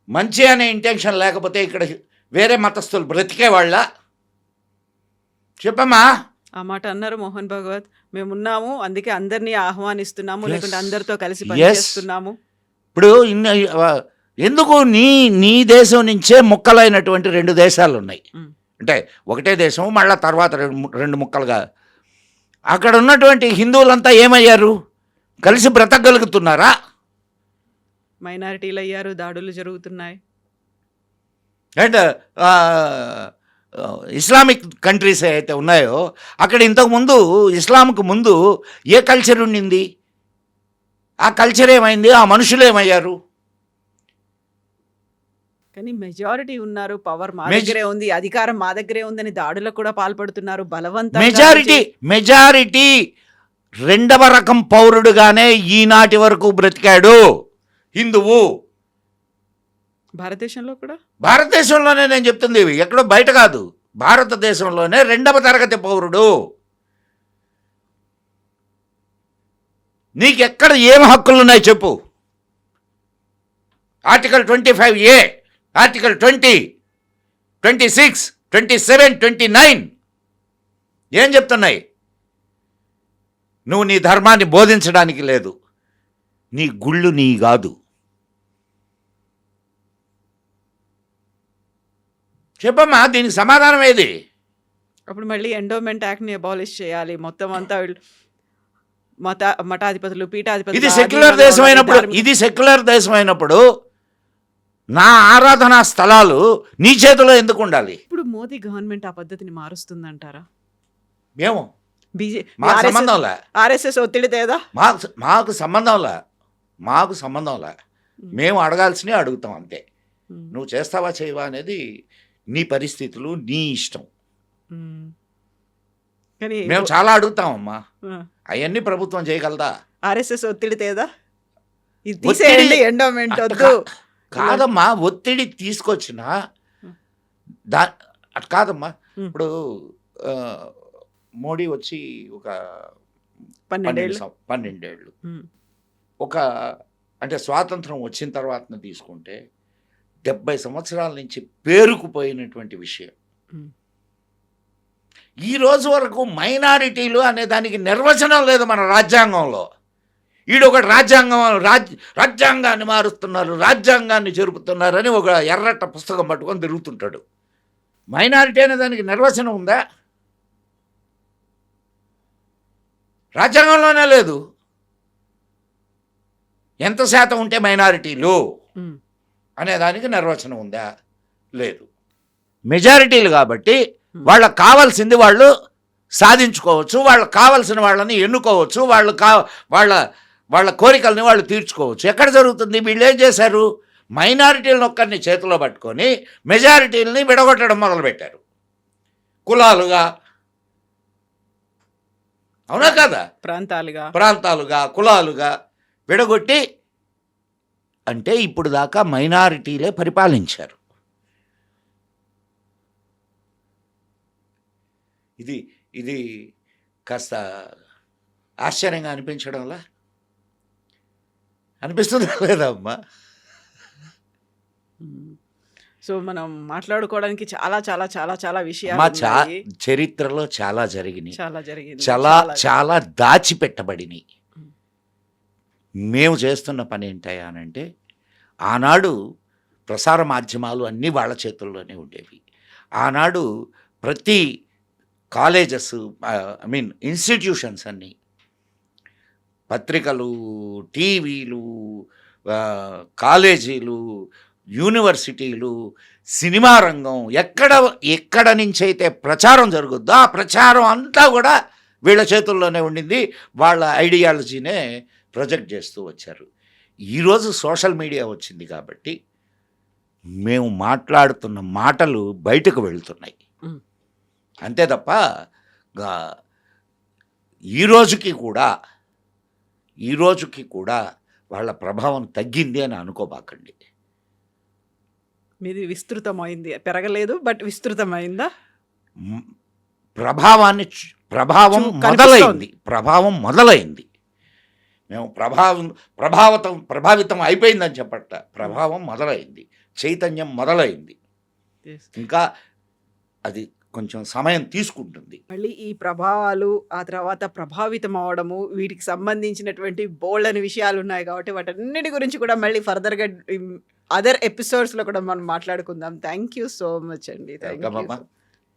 మంచి అనే ఇంటెన్షన్ లేకపోతే ఇక్కడ వేరే మతస్థులు బ్రతికే వాళ్ళ? చెప్పమ్మా. ఆ మాట అన్నారు మోహన్ భగవత్. మేమున్నాము, అందుకే అందరినీ ఆహ్వానిస్తున్నాము, లేకుంటే అందరితో కలిసి Yes. పనిచేస్తున్నాము. ఇప్పుడు ఎందుకు నీ దేశం నుంచే ముక్కలైనటువంటి 2 దేశాలు ఉన్నాయి. అంటే ఒకటే దేశం, మళ్ళా తర్వాత రెండు ముక్కలుగా అక్కడ ఉన్నటువంటి హిందువులంతా ఏమయ్యారు? కలిసి బ్రతకగలుగుతున్నారా? మైనారిటీలు అయ్యారు, దాడులు జరుగుతున్నాయి. అండ్ ఇస్లామిక్ కంట్రీస్ అయితే ఉన్నాయో అక్కడ ఇంతకుముందు ఇస్లాంకు ముందు ఏ కల్చర్ ఉండింది? ఆ కల్చర్ ఏమైంది? ఆ మనుషులు ఏమయ్యారు? కానీ మెజారిటీ ఉన్నారు, పవర్ మా దగ్గరే ఉంది, అధికారం మా దగ్గరే ఉందని దాడులకు కూడా పాల్పడుతున్నారు బలవంతంగా. మెజారిటీ రెండవ రకం పౌరుడుగానే ఈనాటి వరకు బ్రతికాడు హిందువు. భారతదేశంలో కూడా, భారతదేశంలోనే నేను చెప్తుంది, ఎక్కడో బయట కాదు, భారతదేశంలోనే రెండవ తరగతి పౌరుడు. నీకెక్కడ ఏం హక్కులు ఉన్నాయి చెప్పు? ఆర్టికల్ 25A, ఆర్టికల్ 20, 26, 27, 29 ఏం చెప్తున్నాయి? నువ్వు నీ ధర్మాన్ని బోధించడానికి లేదు, నీ గుళ్ళు నీ కాదు. చెప్పమ్మా, దీనికి సమాధానం ఏది? అప్పుడు మళ్ళీ ఎండోమెంట్ యాక్ట్ని అబాలిష్ చేయాలి, మొత్తం అంతా మఠాధిపతులు, పీఠాధిపతులు. ఇది సెక్యులర్ దేశం అయినప్పుడు నా ఆరాధనా స్థలాలు నీ చేతిలో ఎందుకు ఉండాలి? ఇప్పుడు మోదీ గవర్నమెంట్ ఆ పద్ధతిని మారుస్తుందంటారా? ఏమో, మాకు సంబంధంలే. ఆర్ఎస్ఎస్ ఒత్తిడి తేదా? మాకు సంబంధంలే. మేము అడగాల్సినవి అడుగుతాం అంతే. నువ్వు చేస్తావా చేయవా అనేది నీ పరిస్థితులు, నీ ఇష్టం. కానీ మేము చాలా అడుగుతామమ్మా, అవన్నీ ప్రభుత్వం చేయగలదా? ఆర్ఎస్ఎస్ ఒత్తిడి తేదా? ఇది తీసేయండి, ఎండోమెంట్ వద్దు. కాదమ్మా, ఒత్తిడి తీసుకొచ్చిన అటు కాదమ్మా. ఇప్పుడు మోడీ వచ్చి ఒక 12 ఏళ్ళు అంటే స్వాతంత్రం వచ్చిన తర్వాత తీసుకుంటే 70 సంవత్సరాల నుంచి పేరుకుపోయినటువంటి విషయం. ఈ రోజు వరకు మైనారిటీలు అనే దానికి నిర్వచనం లేదు మన రాజ్యాంగంలో. ఒకటి రాజ్యాంగాన్ని మారుస్తున్నారు, రాజ్యాంగాన్ని జరుపుతున్నారని ఒక ఎర్రట పుస్తకం పట్టుకొని తిరుగుతుంటాడు. మైనారిటీ అనే దానికి నిర్వచనం ఉందా? రాజ్యాంగంలోనే లేదు. ఎంత శాతం ఉంటే మైనారిటీలు అనేదానికి నిర్వచనం ఉందా? లేదు. మెజారిటీలు కాబట్టి వాళ్ళకు కావాల్సింది వాళ్ళు సాధించుకోవచ్చు, వాళ్ళకు కావాల్సిన వాళ్ళని ఎన్నుకోవచ్చు, వాళ్ళ కోరికల్ని వాళ్ళు తీర్చుకోవచ్చు. ఎక్కడ జరుగుతుంది? వీళ్ళు ఏం చేశారు? మైనారిటీలను ఒక్కరిని చేతిలో పట్టుకొని మెజారిటీలని విడగొట్టడం మొదలుపెట్టారు, కులాలుగా. అవునా కదా? ప్రాంతాలుగా కులాలుగా విడగొట్టి, అంటే ఇప్పుడు దాకా మైనారిటీలే పరిపాలించారు. ఇది కాస్త ఆశ్చర్యంగా అనిపించడంలా అనిపిస్తుందా లేదా అమ్మా? సో మనం మాట్లాడుకోవడానికి చాలా చాలా చాలా చాలా విషయాలు చరిత్రలో చాలా జరిగినాయి, చాలా దాచిపెట్టబడినాయి. మేము చేస్తున్న పని ఏంటంటే, ఆనాడు ప్రసార మాధ్యమాలు అన్నీ వాళ్ళ చేతుల్లోనే ఉండేవి. ఆనాడు ప్రతి కాలేజెస్, ఇన్స్టిట్యూషన్స్ అన్నీ, పత్రికలు, టీవీలు, కాలేజీలు, యూనివర్సిటీలు, సినిమా రంగం, ఎక్కడ నుంచి అయితే ప్రచారం జరుగుద్దో ఆ ప్రచారం అంతా కూడా వీళ్ళ చేతుల్లోనే ఉండింది, వాళ్ళ ఐడియాలజీనే ప్రొజెక్ట్ చేస్తూ వచ్చారు. ఈరోజు సోషల్ మీడియా వచ్చింది కాబట్టి మేము మాట్లాడుతున్న మాటలు బయటకు వెళ్తున్నాయి. మ్. అంతే తప్ప ఈ రోజుకి కూడా వాళ్ళ ప్రభావం తగ్గింది అని అనుకోబాకండి. మీది విస్తృతమైంది, పెరగలేదు బట్ విస్తృతమైందా? మ్, ప్రభావం కనిపిస్తోంది. మొదలైంది. మేము ప్రభావితం అయిపోయిందని చెప్పట, ప్రభావం మొదలైంది, చైతన్యం మొదలైంది. Yes. ఇంకా అది కొంచెం సమయం తీసుకుంటుంది. మళ్ళీ ఈ ప్రభావాలు, ఆ తర్వాత ప్రభావితం అవడము, వీటికి సంబంధించినటువంటి బోల్డ్ అని విషయాలు ఉన్నాయి కాబట్టి వాటన్నిటి గురించి కూడా మళ్ళీ ఫర్దర్గా అదర్ ఎపిసోడ్స్లో కూడా మనం మాట్లాడుకుందాం. థ్యాంక్ యూ సో మచ్ అండి. Welcome, Amma.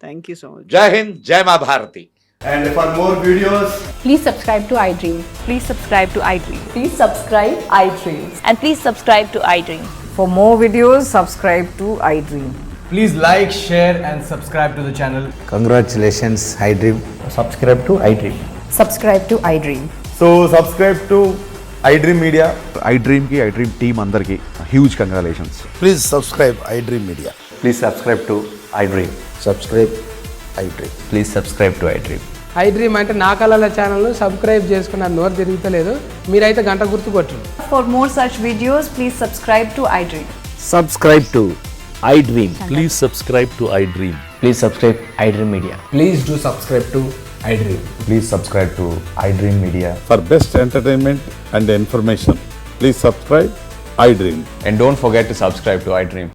Thank you so much. జై హింద్, జై మా Bharati. And for more videos, Please subscribe to iDream. Please subscribe to iDream. Please subscribe iDream. And please subscribe to iDream. For more videos, subscribe to iDream. please like, share and subscribe to the channel. Congratulations, iDream. Subscribe to iDream. Subscribe to iDream. So subscribe to iDream Media. iDream ki iDream team andarki huge congratulations. Please subscribe iDream Media. Please subscribe to iDream. Subscribe iDream. Please subscribe to iDream. iDream అంటే నా కళల ఛానల్ సబ్స్క్రైబ్ చేసుకున్న నోరు తిరుగుతలేదు, మీరైతే గంట గుర్తు కొట్టండి. For more such videos, please subscribe to iDream. Subscribe to iDream. Please subscribe to iDream. Please subscribe iDream Media. Please do subscribe to iDream. Please subscribe to iDream Media. For best entertainment and information, please subscribe iDream. And don't forget to subscribe to iDream.